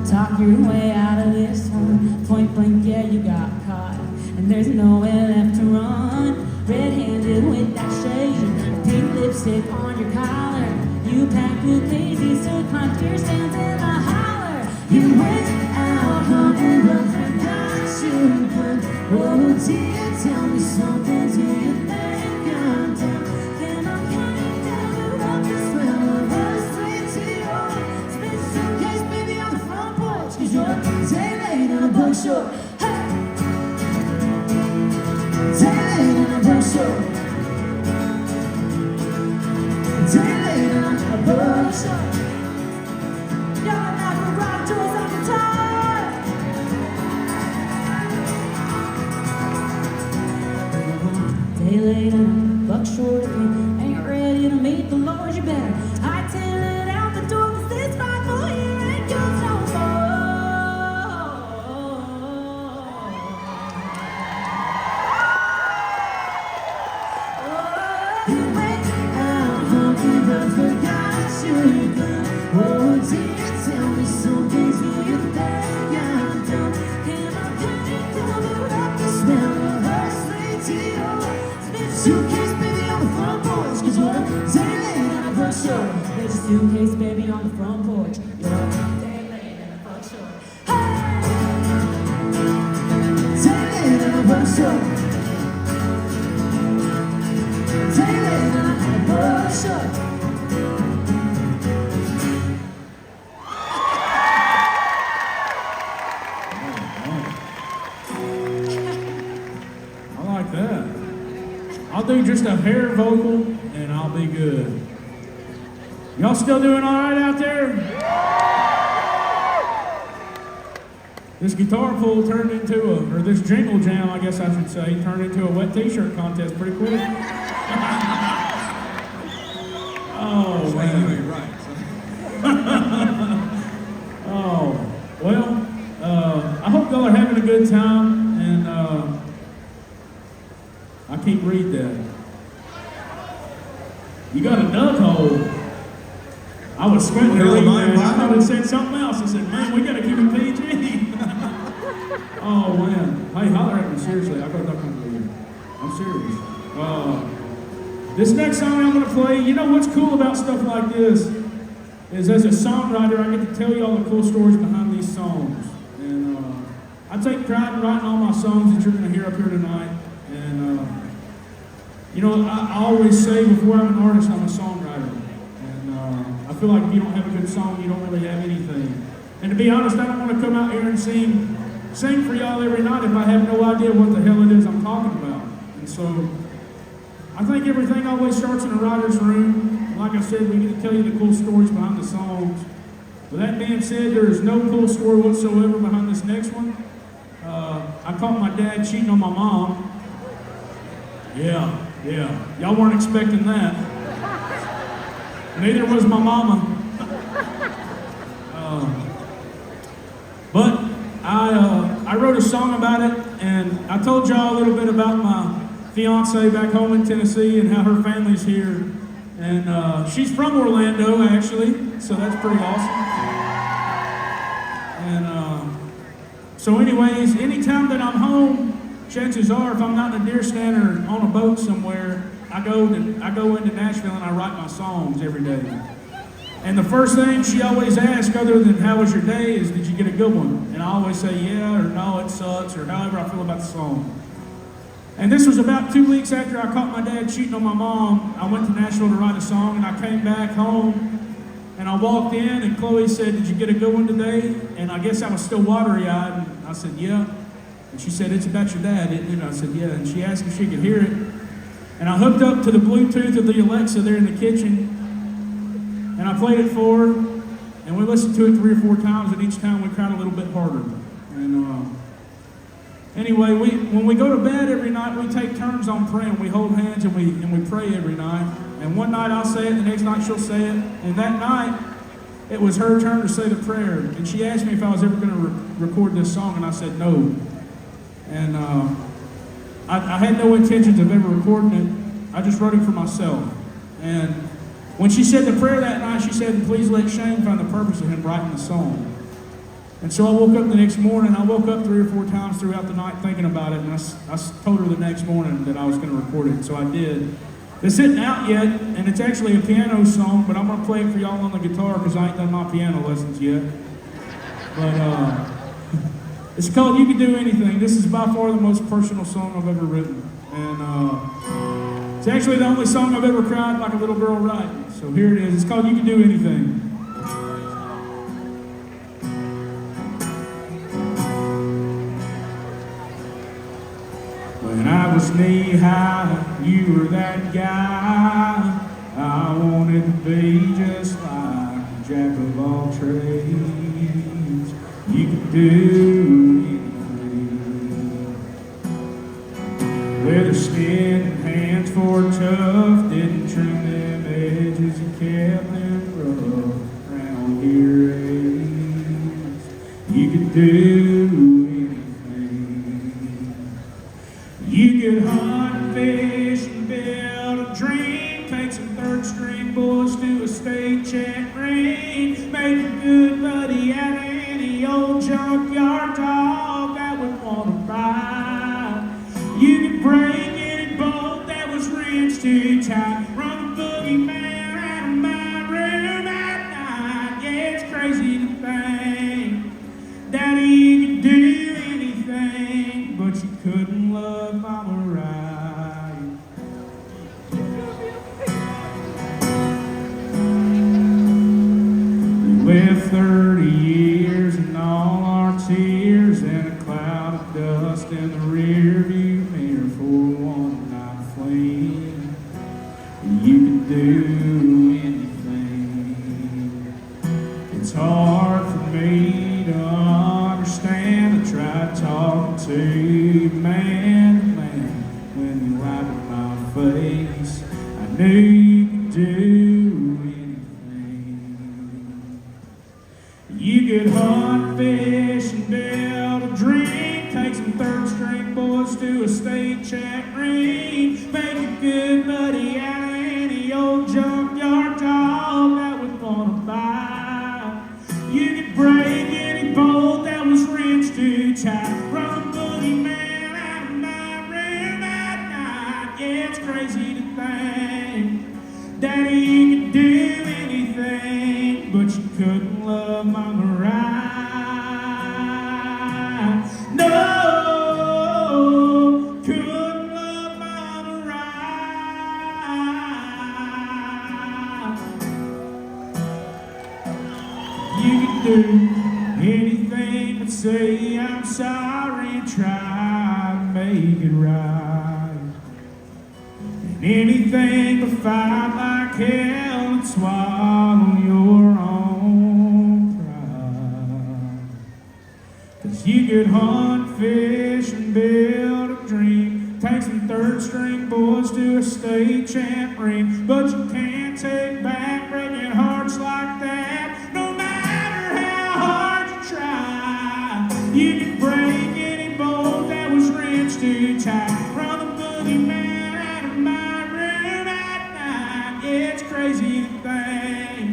Talk your way out of this one. Point blank, yeah, you got caught. And there's nowhere left to run. Red-handed with that shade, pink lipstick on your collar. You packed blue daisies to climb your stands in the holler. You went out hunting, but forgot you. Oh dear, tell me something, do you think I'm done? Can I find out up the smell of her sweet Dior? Spit suitcase, baby, on the front porch, 'cause you're a day late and a buck short. Hey! Day late and a buck short. Day late and a buck short. Y'all never rock tours on guitar. Day late and a buck short. If you ain't ready to meet the Lord, you better hightail it out the door, 'cause this fight for you ain't yours no more. You went out hunting, but forgot you. Oh dear, tell me something, do you think I'm done? Can I paint over up the smell of her sweet Dior? Spit suitcase, baby, on the front porch, 'cause you're a day late and a buck short. There's a suitcase, baby, on the front porch. You're a day late and a buck short. Hey! Day late and a buck short. Day late and a buck short. I like that. I'll do just a hair vocal and I'll be good. Y'all still doing all right out there? This guitar pull turned into or this Jingle Jam, I guess I should say, turned into a wet t-shirt contest pretty quick. Oh, man. You ain't right. Oh, well, I hope y'all are having a good time, and I can't read that. You got a duck hole. I was squinting to read that. I thought it said something else. I said, man, we got to keep it PG. Oh, man. Hey, holler at me, seriously. I got a duck hole for you. I'm serious. This next song I'm going to play, you know what's cool about stuff like this is as a songwriter, I get to tell you all the cool stories behind these songs. And I take pride in writing all my songs that you're going to hear up here tonight. And You know, I always say before I'm an artist, I'm a songwriter. And I feel like if you don't have a good song, you don't really have anything. And to be honest, I don't want to come out here and sing for y'all every night if I have no idea what the hell it is I'm talking about. And so, I think everything always starts in a writer's room. Like I said, we get to tell you the cool stories behind the songs. With that being said, there is no cool story whatsoever behind this next one. I caught my dad cheating on my mom. Yeah. Y'all weren't expecting that. Neither was my mama. But I wrote a song about it, and I told y'all a little bit about my fiance back home in Tennessee and how her family's here. And she's from Orlando, actually, so that's pretty awesome. And so anyways, anytime that I'm home, chances are, if I'm not in a deer stand or on a boat somewhere, I go into Nashville and I write my songs every day. And the first thing she always asks, other than how was your day, is did you get a good one? And I always say yeah, or no, it sucks, or however I feel about the song. And this was about 2 weeks after I caught my dad cheating on my mom. I went to Nashville to write a song, and I came back home, and I walked in, and Chloe said, did you get a good one today? And I guess I was still watery-eyed, and I said, yeah. And she said, it's about your dad, isn't it? And I said, yeah. And she asked if she could hear it. And I hooked up to the Bluetooth of the Alexa there in the kitchen, and I played it for her, and we listened to it 3 or 4 times, and each time we cried a little bit harder. And anyway, when we go to bed every night, we take turns on praying. We hold hands and we pray every night. And one night I'll say it, the next night she'll say it. And that night, it was her turn to say the prayer. And she asked me if I was ever going to record this song, and I said no. And I had no intentions of ever recording it. I just wrote it for myself. And when she said the prayer that night, she said, please let Shane find the purpose of him writing the song. And so I woke up the next morning. I woke up 3 or 4 times throughout the night thinking about it, and I told her the next morning that I was going to record it, so I did. It's isn't out yet, and it's actually a piano song, but I'm going to play it for y'all on the guitar because I ain't done my piano lessons yet. But it's called You Can Do Anything. This is by far the most personal song I've ever written. And it's actually the only song I've ever cried like a little girl writing. So here it is. It's called You Can Do Anything. When I was knee-high, you were that guy I wanted to be, just like a jack of all trades. You could do anything. Leather skin and hands for tough, didn't trim them edges and kept them rough round your age. You could do you could hunt, fish, and build a dream. Take some third-string boys to a state check ring. Make a good buddy out of any old junkyard dog that would want to buy. You could break any bolt that was wrenched too tight. Run the boogeyman out of my room at night. Yeah, it's crazy to think that you could do anything, but you couldn't love Mama right. We lived 30 years and all our tears and a cloud of dust in the rear view mirror for one night fling. You could do anything. It's hard for me to understand. I tried talking to you man to man when you lied in my face. I knew you could do anything. You could hunt, fish, and build a dream. Take some third-string boys to a state check ring. Make a good buddy out of any old junkyard dog that would want to buy. You could break any bolt that was wrenched too tight. Run the boogeyman out of my room at night. Yeah, it's crazy to think sorry, try to make it right. And anything to fight like hell and swallow your own pride. 'Cause you could hunt, fish, and build a dream. Take some third string boys to a state champ ring. But you can't take back breaking hearts like that. No matter how hard you try, you can break any bolt that was wrenched too tight. From the boogeyman out of my room at night. Yeah, it's crazy to think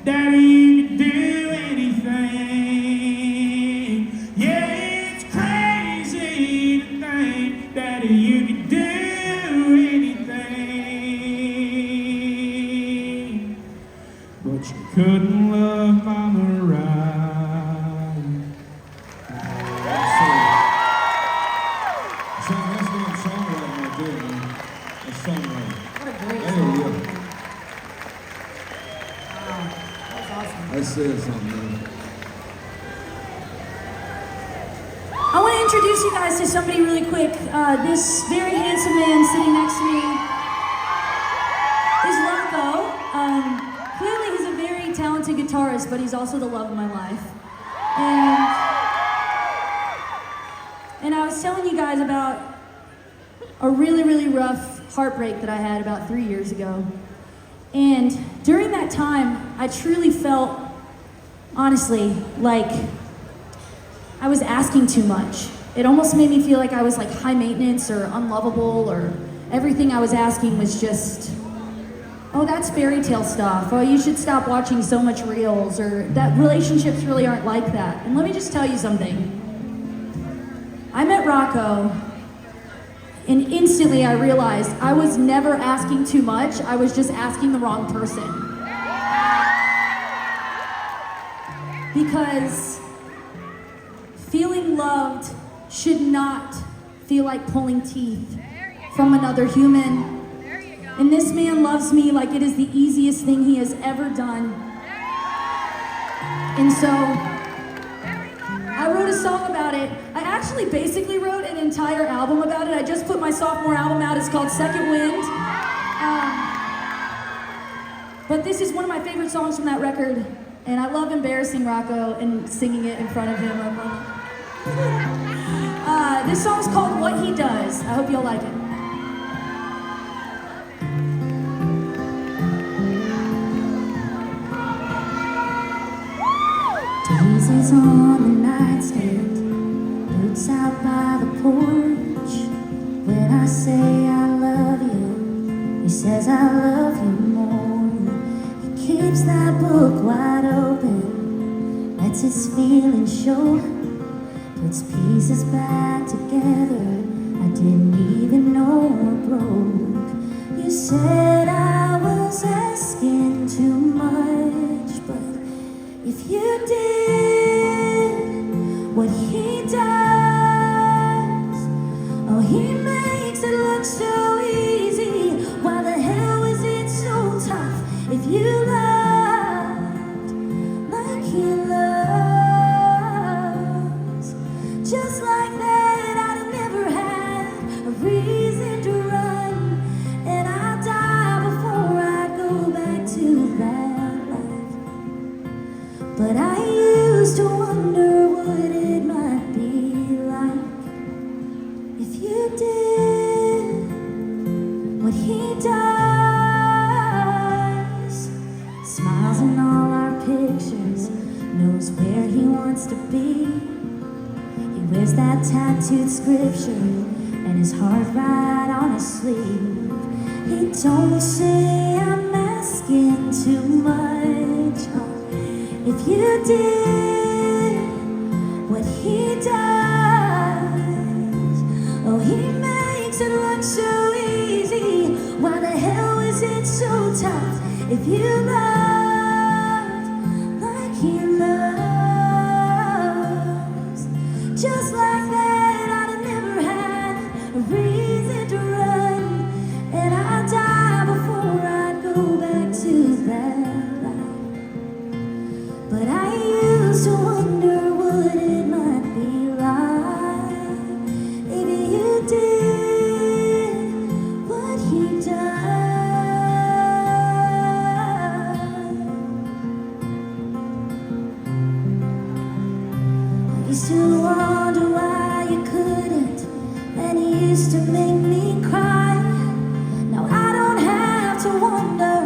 that you could do anything. Yeah, it's crazy to think that you could do anything. But you couldn't love Mama right. That's damn songwriting right there, man. That's songwriting. What a great There song. we go. Wow, that was awesome. That says something, man. I want to introduce you guys to somebody really quick. This very handsome man sitting next to me is Rocco. Clearly he's a very talented guitarist, but he's also the love of my life. And I was telling you guys about a really, really rough heartbreak that I had about 3 years ago. And during that time, I truly felt, honestly, like I was asking too much. It almost made me feel like I was like high maintenance or unlovable, or everything I was asking was just, oh, that's fairy tale stuff. Oh, you should stop watching so much reels, or that relationships really aren't like that. And let me just tell you something. I met Rocco, and instantly I realized I was never asking too much. I was just asking the wrong person. Because feeling loved should not feel like pulling teeth from another human. And this man loves me like it is the easiest thing he has ever done. And so I wrote a song about it. I actually basically wrote an entire album about it. I just put my sophomore album out. It's called Second Wind. But this is one of my favorite songs from that record. And I love embarrassing Rocco and singing it in front of him. This song's called What He Does. I hope you'll like it. Daisies on the nightstand, boots out by the porch. When I say I love you, he says I love you more. He keeps that book wide open, lets his feelings show, puts pieces back together I didn't even know were broke. You said I was asking too much, but if you did what he does, oh, he makes it look so easy. Why the hell is it so tough if you loved like he loves? Just like that, I'd have never had a reason to run, and I'd die before I go back to that life. But I used to wonder what it might be like if you did what he does. Smiles in all our pictures, knows where he wants to be. He wears that tattooed scripture and his heart right on his sleeve. He don't say I'm asking too much. Oh, if you did what he does, oh, he makes it look so easy. Why the hell is it so tough if you loved like he loves? Just like that, I'd have never had a reason to run, and I'd die before I'd go back to that life. But I used to wonder what it might be like used to make me cry. Now I don't have to wonder,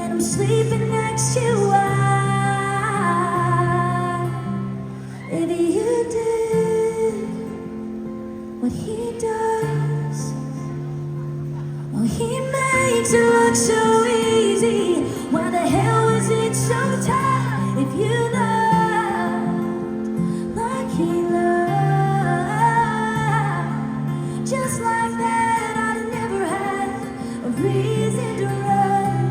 and I'm sleeping next to you. If you did what he does, well, he makes it look so easy. Why the hell is it so tough if you loved like he loved? Just like that, I'd never had a reason to run,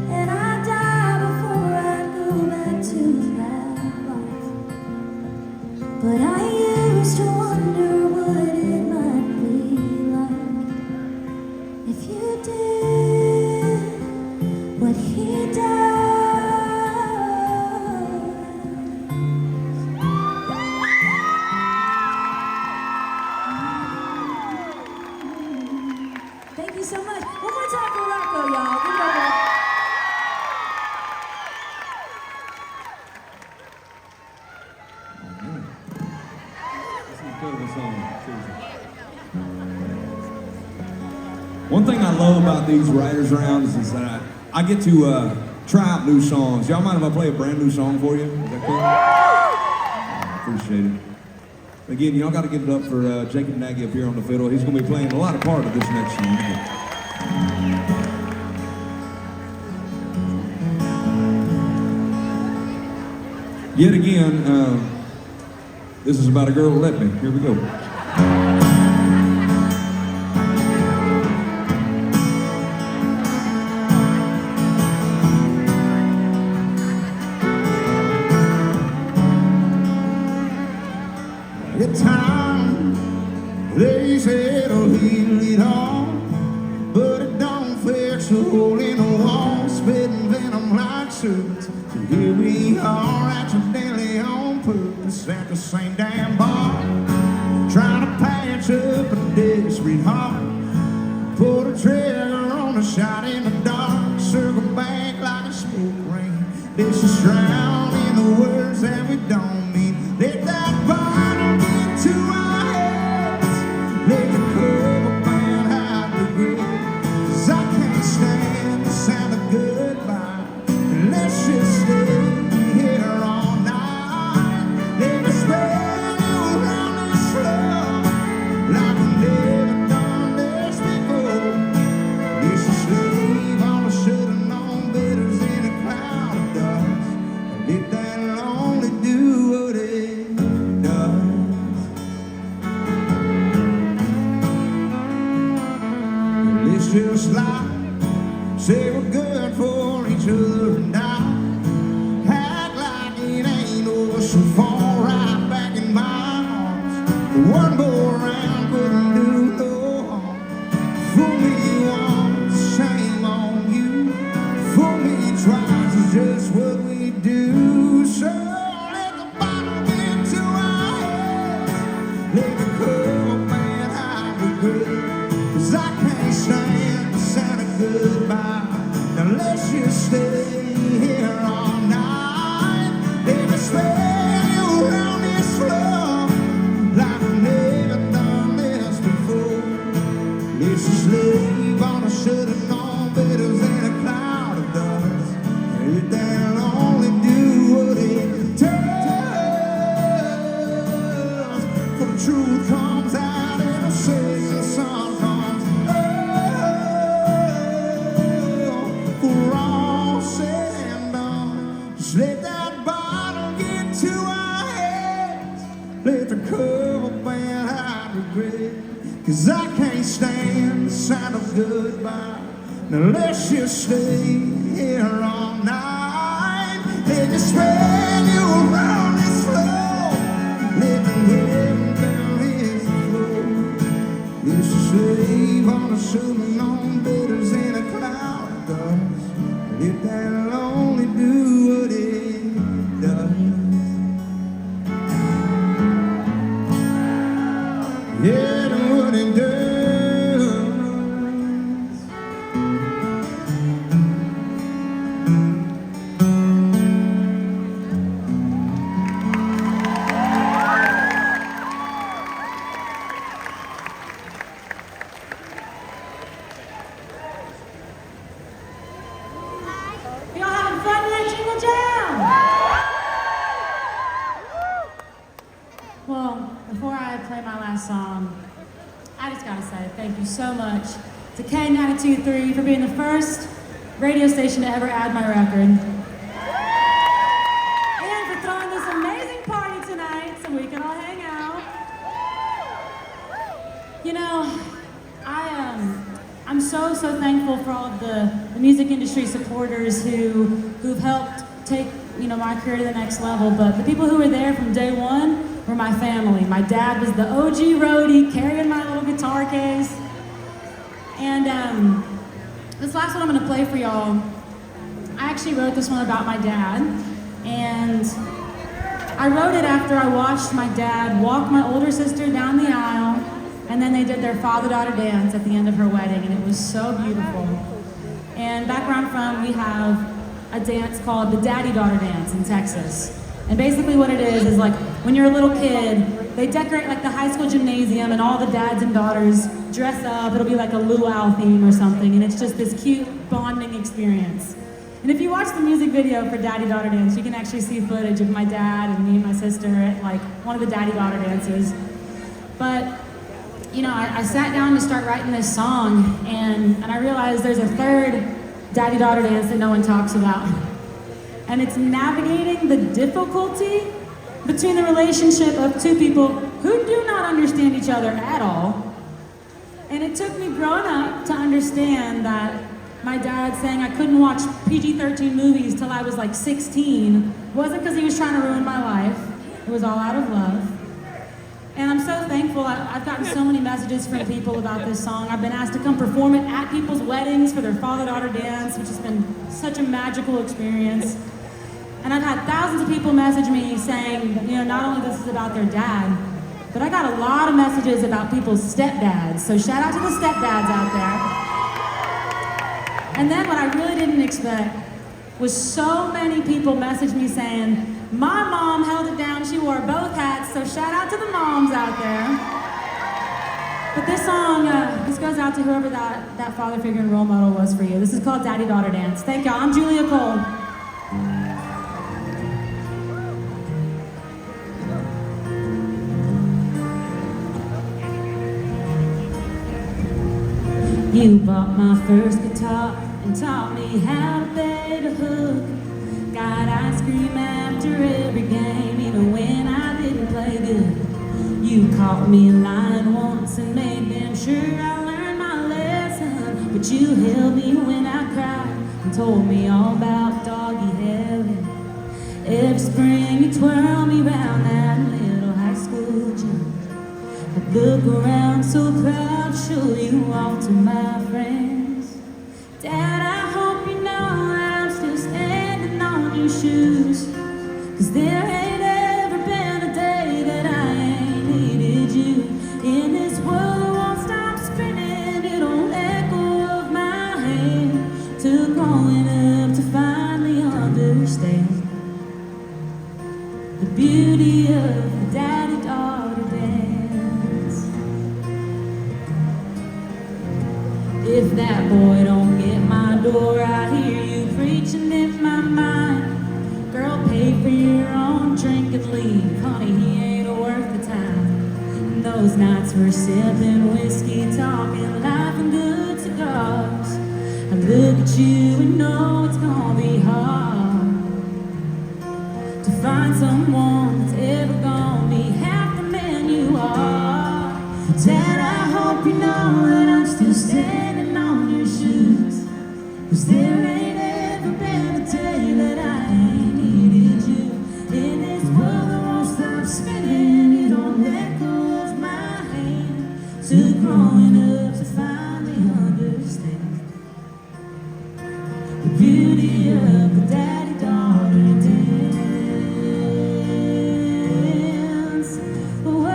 and I'd die before I'd go back to that life. But I used to wonder what it might be like if you did what he does. Thank you so much. One more time for Rocco, y'all. Give it up. One thing I love about these writers' rounds is that I get to try out new songs. Y'all mind if I play a brand new song for you? Is that cool? I appreciate it. Again, y'all got to give it up for Jacob Nagy up here on the fiddle. He's going to be playing a lot of part of this next song. Yet again, this is about a girl who let me. Here we go. At time, they said, oh, he'll lead on, but it don't fix a hole in the wall, spitting venom like serpents. So here we are, accidentally on purpose, at the same damn bar, trying to patch up a desperate heart. Pull the trigger on a shot in the dark, circle back like a smoke ring. This is drowned in the words that we don't mean. Let that bottle get to our heads, let the cover band hide the grave. 'Cause I can't stand the sound of goodbye. Let's just stay here all night. Let me spread you around this floor like I've never done this before. It's a slave on a should've known better's in a cloud of dust. Let that lonely do what it does. Let's just lie, say we're good for each other now. Act like it ain't over, so fall right back in my arms. One more round couldn't do no harm. Fool me once, shame on you. Fool me twice is just what we do. So let the bottle get to our heads, let the cover band hide the grave. 'Cause I can't stand the sound of goodbye. Now let's just stay here all night. Let me spread you around this floor like I've never done this before. It's a slave on a should've known better than a cloud of dust. Let that only do what it does. For the truth comes out in a singing song comes. Oh, for all said and done, just let that bottle get to our heads. Let the cover band hide regret. 'Cause I can't stand the sound of goodbye. Now let's just stay here all night. Let me spread you around this floor. Let the heaven down his floor. It's a slave on a should've known better's in a cloud of dust. Let that only do what it does. Yeah, do what it does. I just gotta say thank you so much to K92.3 for being the first radio station to ever add my record. And for throwing this amazing party tonight so we can all hang out. You know, I'm so thankful for all of the music industry supporters who've helped take, you know, my career to the next level. But the people who were there from day one were my family. My dad was the OG roadie carrying my little guitar case. And this last one I'm gonna play for y'all, I actually wrote this one about my dad. And I wrote it after I watched my dad walk my older sister down the aisle, and then they did their father-daughter dance at the end of her wedding, and it was so beautiful. And back where I'm from, we have a dance called the daddy-daughter dance in Texas. And basically what it is like when you're a little kid, they decorate like the high school gymnasium and all the dads and daughters dress up. It'll be like a luau theme or something, and it's just this cute bonding experience. And if you watch the music video for Daddy-Daughter Dance, you can actually see footage of my dad and me and my sister at like one of the Daddy-Daughter dances. But you know, I sat down to start writing this song, and I realized there's a third daddy-daughter dance that no one talks about. And it's navigating the difficulty between the relationship of two people who do not understand each other at all. And it took me growing up to understand that my dad saying I couldn't watch PG-13 movies till I was like 16 wasn't because he was trying to ruin my life. It was all out of love. And I'm so thankful. I've gotten so many messages from people about this song. I've been asked to come perform it at people's weddings for their father-daughter dance, which has been such a magical experience. And I've had thousands of people message me saying, you know, not only this is about their dad, but I got a lot of messages about people's stepdads. So shout out to the stepdads out there. And then what I really didn't expect was so many people message me saying, my mom held it down, she wore both hats, so shout out to the moms out there. But this song, this goes out to whoever that father figure and role model was for you. This is called Daddy-Daughter Dance. Thank y'all, I'm Julia Cole. You bought my first guitar and taught me how to play the hook. Got ice cream after every game, even when I didn't play good. You caught me lying once and made damn sure I learned my lesson. But you held me when I cried and told me all about doggy heaven. Every spring you twirl me round that little high school gym. I'd look around so proud, show you off to my friends. Dad, I hope you know that I'm still standing on your shoes. 'Cause there ain't ever been a day that I ain't needed you. In this world that won't stop spinning, it'll let go of my hand. Took growing up to finally understand the beauty of the daddy-daughter dance. If that boy don't get my door, I hear you preaching in my mind. Girl, pay for your own drink and leave. Honey, he ain't worth the time. And those nights we're sipping whiskey, talking life and good cigars. I look at you and know it's gonna be hard to find someone that's ever gonna be half the man you are. Dad, I hope you know that I'm still standing on your shoes. 'Cause there ain't ever been a day that I ain't needed you. In this world that won't stop spinning, you don't let go of my hand. Took growing up to finally understand the beauty of the daddy-daughter dance. Whoa.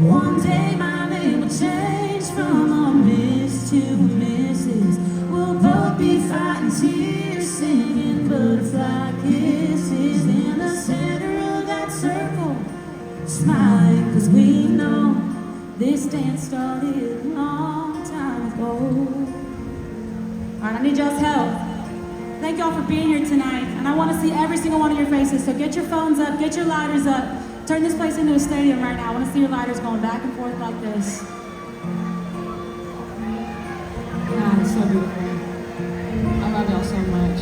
One day my name will change from a miss to a Mrs. We'll both be fighting tears, singing butterfly kisses in the center of that circle, smiling 'cause we know this dance started a long time ago. All right, I need y'all's help. Thank y'all for being here tonight. And I want to see every single one of your faces. So get your phones up, get your lighters up. Turn this place into a stadium right now. I want to see your lighters going back and forth like this. God, it's so beautiful. I love y'all so much.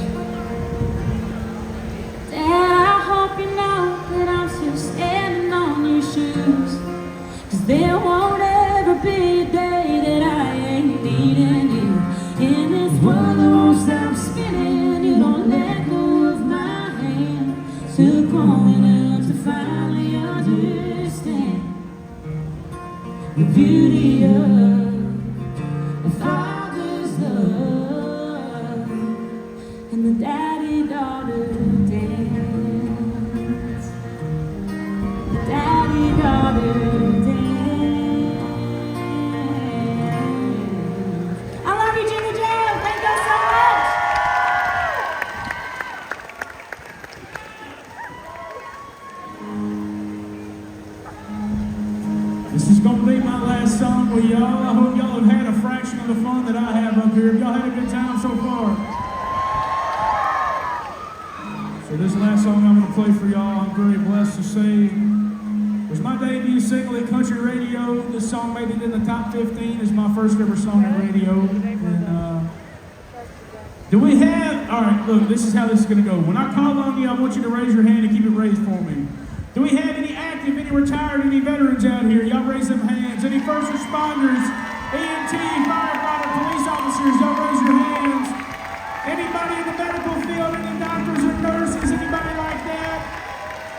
Dad, I hope you know that I'm still standing on your shoes. 'Cause there won't ever be a day that I ain't needing you. In this world that won't stop spinning, you don't let go of my hand. Still growing up to finally understand the beauty of a father's love and the daddy-daughter dance. The daddy-daughter dance. I love you, Jingle Jam. Thank you so much. This is gonna be my last song with y'all. I hope y'all have had a fraction of the fun that I have up here. Have y'all had a good time so far? So this last song I'm gonna play for y'all, I'm very blessed to say, was my debut single at country radio. This song made it in the top 15. It's my first ever song on radio. And do we have, all right, look, this is how this is gonna go. When I call on you, I want you to raise your hand and keep it raised for me. Do we have any active, any retired, any veterans out here? Y'all raise them hands. Any first responders, EMT, firefighter, police officers, y'all raise your hands. Anybody in the medical field, any doctors or nurses, anybody like that?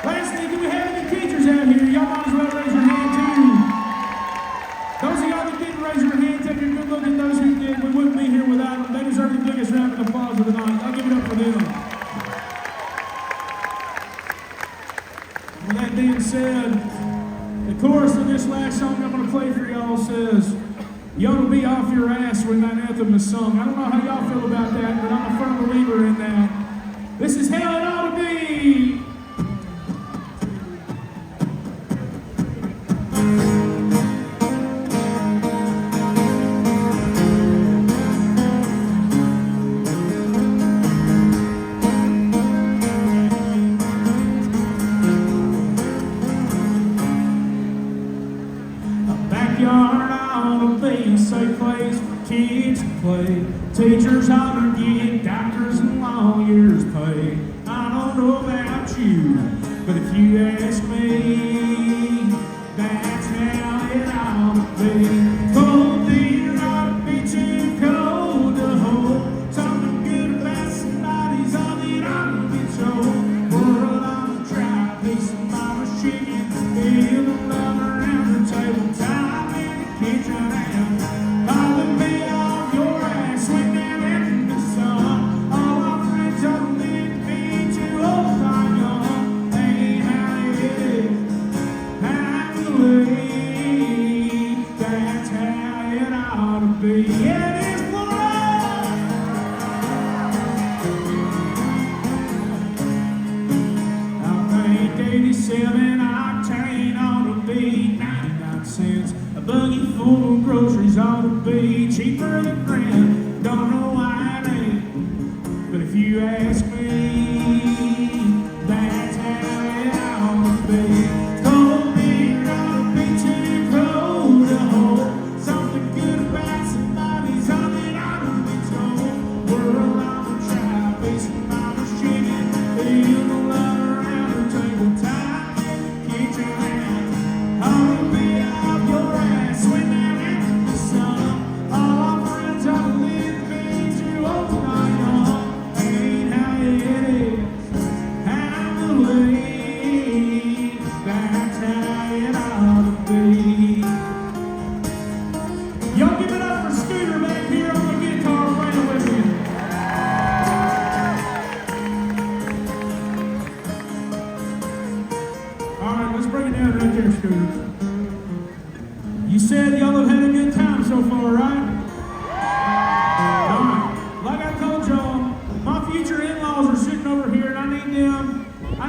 Lastly, do we have any teachers out here? Y'all might as well raise your hand too. Those of y'all that didn't raise your hand, take a good look at those who did. We wouldn't be here without them. They deserve the biggest round of applause of the night. I'll give it up for them. With that being said, the chorus of this last song I'm going to play for y'all says, "You ought to be off your ass when that anthem is sung." I don't know how y'all feel about that, but I'm a firm believer in that. This is how it ought to be. Backyard ought to be a safe place for kids to play. Teachers ought to get doctors and lawyers paid. I don't know about you, but if you ask me, that's how it ought to be. Cold beer ought to be too cold to hold. Something good about somebody's all that ought to be told. World ought to try a piece of mama's chicken. Feel the love around the table. Time in the kitchen and calling me off your ass when that anthem is sung. All our friends are living me too old to young. Ain't how it is, how to believe. That's how it ought to be. Yeah, it is for us. I think 87 octane ought to be 99 cents. A buggy full of groceries ought to be cheaper than rent. Don't know why it ain't, but if you ask me, that's how it ought to be. Cold beer ought to be too cold to hold. Something good about somebody's all that ought to be told. World ought to try a piece of mama's chicken. Feel the love around the table. Time in the kitchen and ought to be off your ass when that anthem is sung. All our friends are living me too old to die young. Ain't how it is, how to believe. That's how it ought to be. Y'all give it up for Scooter back here on the guitar playing with me. All right, let's bring it down right there, Scooter. You said y'all have had a good time so far, right? All right. Like I told y'all, my future in-laws are sitting over here, and I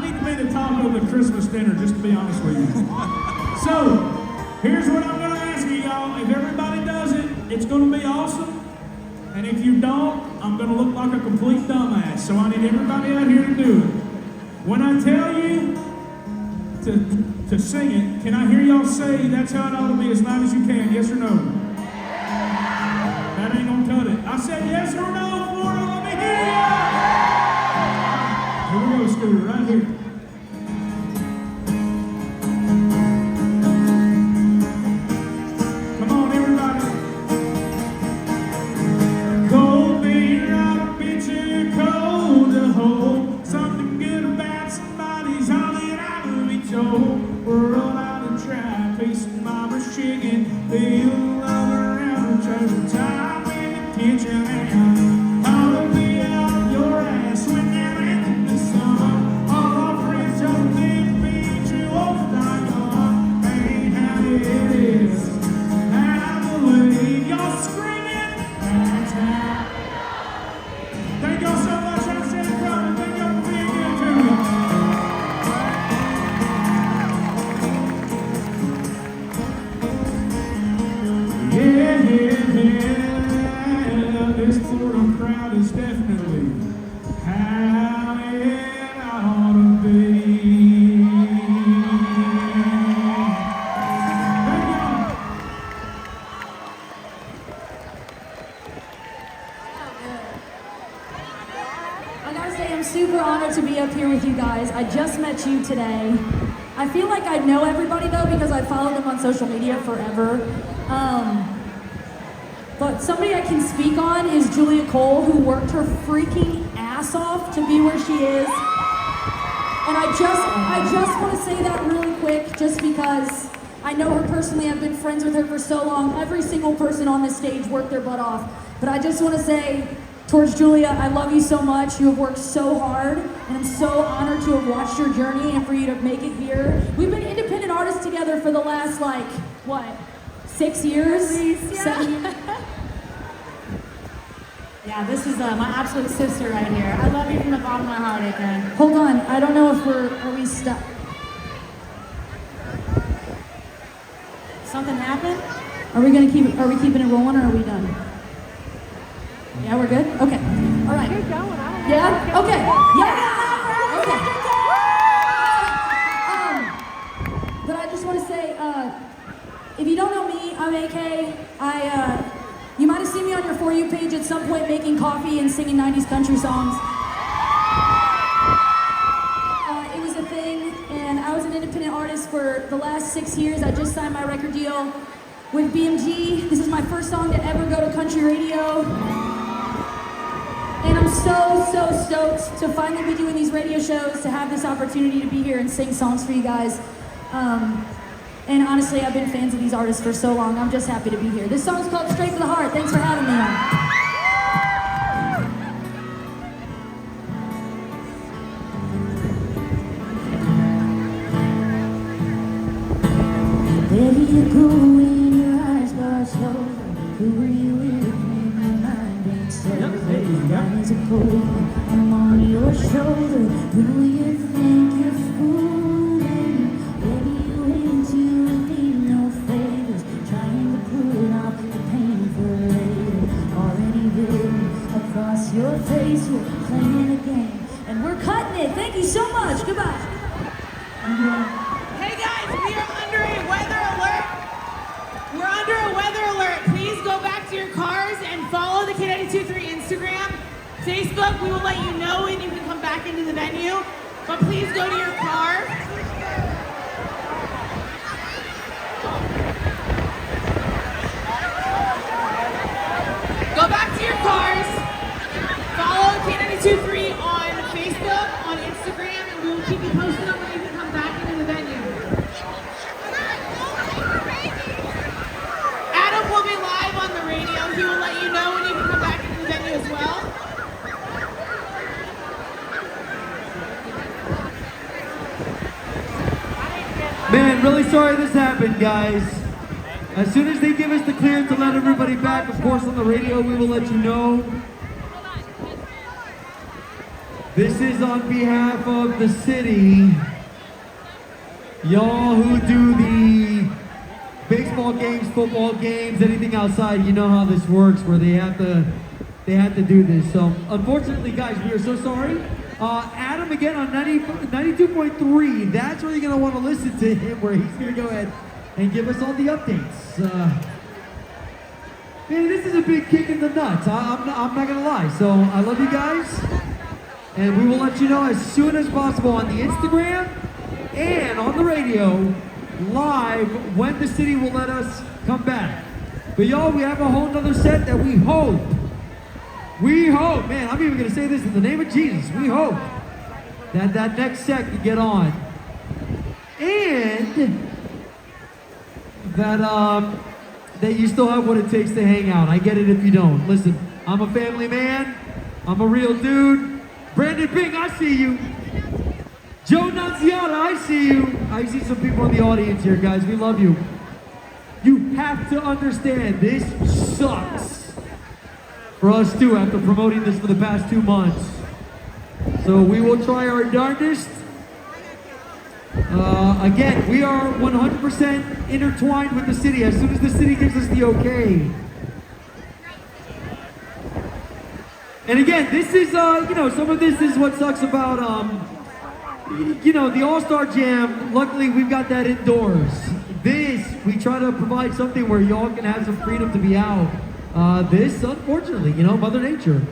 need to be the talk of the Christmas dinner, just to be honest with you. So, here's what I'm gonna ask you, y'all. If everybody does it, it's gonna be awesome. And if you don't, I'm gonna look like a complete dumbass, so I need everybody out here to do it. When I tell you to sing it, can I hear y'all say that's how it ought to be as loud as you can, yes or no? That ain't gonna cut it. I said yes or no, Florida, let me hear ya! Here we go, Scooter, right here. Come on, everybody. Cold beer, I'll be too cold to hold. Something good about somebody's all that I will be told. We're all out of try, facing mama's chicken. Feel love around the treasure time in the kitchen. I'll be out your ass when they're in the summer. All our friends don't live me too old to die young. Ain't how it is. I believe you're screaming. That's how. Thank y'all so much. I'm Santa Cruz, and thank y'all for being here to me. Yeah, this Florida crowd is definitely how it ought to be. Thank y'all. I gotta say, I'm super honored to be up here with you guys. I just met you today. I feel like I know everybody though because I followed them on social media forever. But somebody I can speak on is Julia Cole, who worked her freaking ass off to be where she is. And I just want to say that really quick, just because I know her personally. I've been friends with her for so long. Every single person on this stage worked their butt off. But I just want to say, towards Julia, I love you so much. You have worked so hard, and I'm so honored to have watched your journey and for you to make it here. We've been independent artists together for the last, 6 years? 7 years? Yeah, this is my absolute sister right here. I love you from the bottom of my heart, AK. Hold on, I don't know if are we stuck? Something happened? Are we keeping it rolling, or are we done? Yeah, we're good? Okay. All right. Keep going. Yeah? Okay. Yeah! Okay. But I just want to say, if you don't know me, I'm AK. You might have seen me on your For You page at some point making coffee and singing 90s country songs. It was a thing, and I was an independent artist for the last 6 years. I just signed my record deal with BMG. This is my first song to ever go to country radio. And I'm so stoked to finally be doing these radio shows, to have this opportunity to be here and sing songs for you guys. And honestly, I've been fans of these artists for so long. I'm just happy to be here. This song's called Straight to the Heart. Thanks for having me on. There you go in your eyes, God's over. Who are you with when your mind ain't sober? Eyes are cold, I'm on your shoulder. Who you think you're fooling? Baby, you ain't you need no favors. Trying to put off the pain for later. Already written across your face, you're playing a game. And we're cutting it. Thank you so much. Goodbye. Hey guys, we are under a weather alert. We're under a weather alert. Please go back to your cars and follow the K92.3 Instagram. Facebook, we will let you know when you can come back into the venue. But please go to your car. Go back to your cars. Follow K92.3 on Facebook, on Instagram, and we will keep you posted on when you can come back into the venue. Adam will be live on the radio. He will let you know when you can come back into the venue as well. Man, really sorry this happened, guys. As soon as they give us the clearance to let everybody back, of course on the radio, we will let you know. This is on behalf of the city. Y'all who do the baseball games, football games, anything outside, you know how this works, where they have to they had to do this. So unfortunately, guys, we are so sorry. Adam again on 92.3. That's where you're gonna want to listen to him, where he's gonna go ahead and give us all the updates. Man, this is a big kick in the nuts. I'm not gonna lie. So I love you guys, and we will let you know as soon as possible on the Instagram and on the radio live when the city will let us come back. But y'all, we have a whole nother set that we hope, man, I'm even gonna say this in the name of Jesus, we hope that next set can get on. And that you still have what it takes to hang out. I get it if you don't. Listen, I'm a family man, I'm a real dude. Brandon Bing, I see you. Joe Nunziata, I see you. I see some people in the audience here, guys. We love you. You have to understand, this sucks for us too after promoting this for the past 2 months. So we will try our darndest. Again, we are 100% intertwined with the city as soon as the city gives us the okay. And again, this is, some of this is what sucks about, the All-Star Jam. Luckily, we've got that indoors. This, we try to provide something where y'all can have some freedom to be out. This, unfortunately, Mother Nature.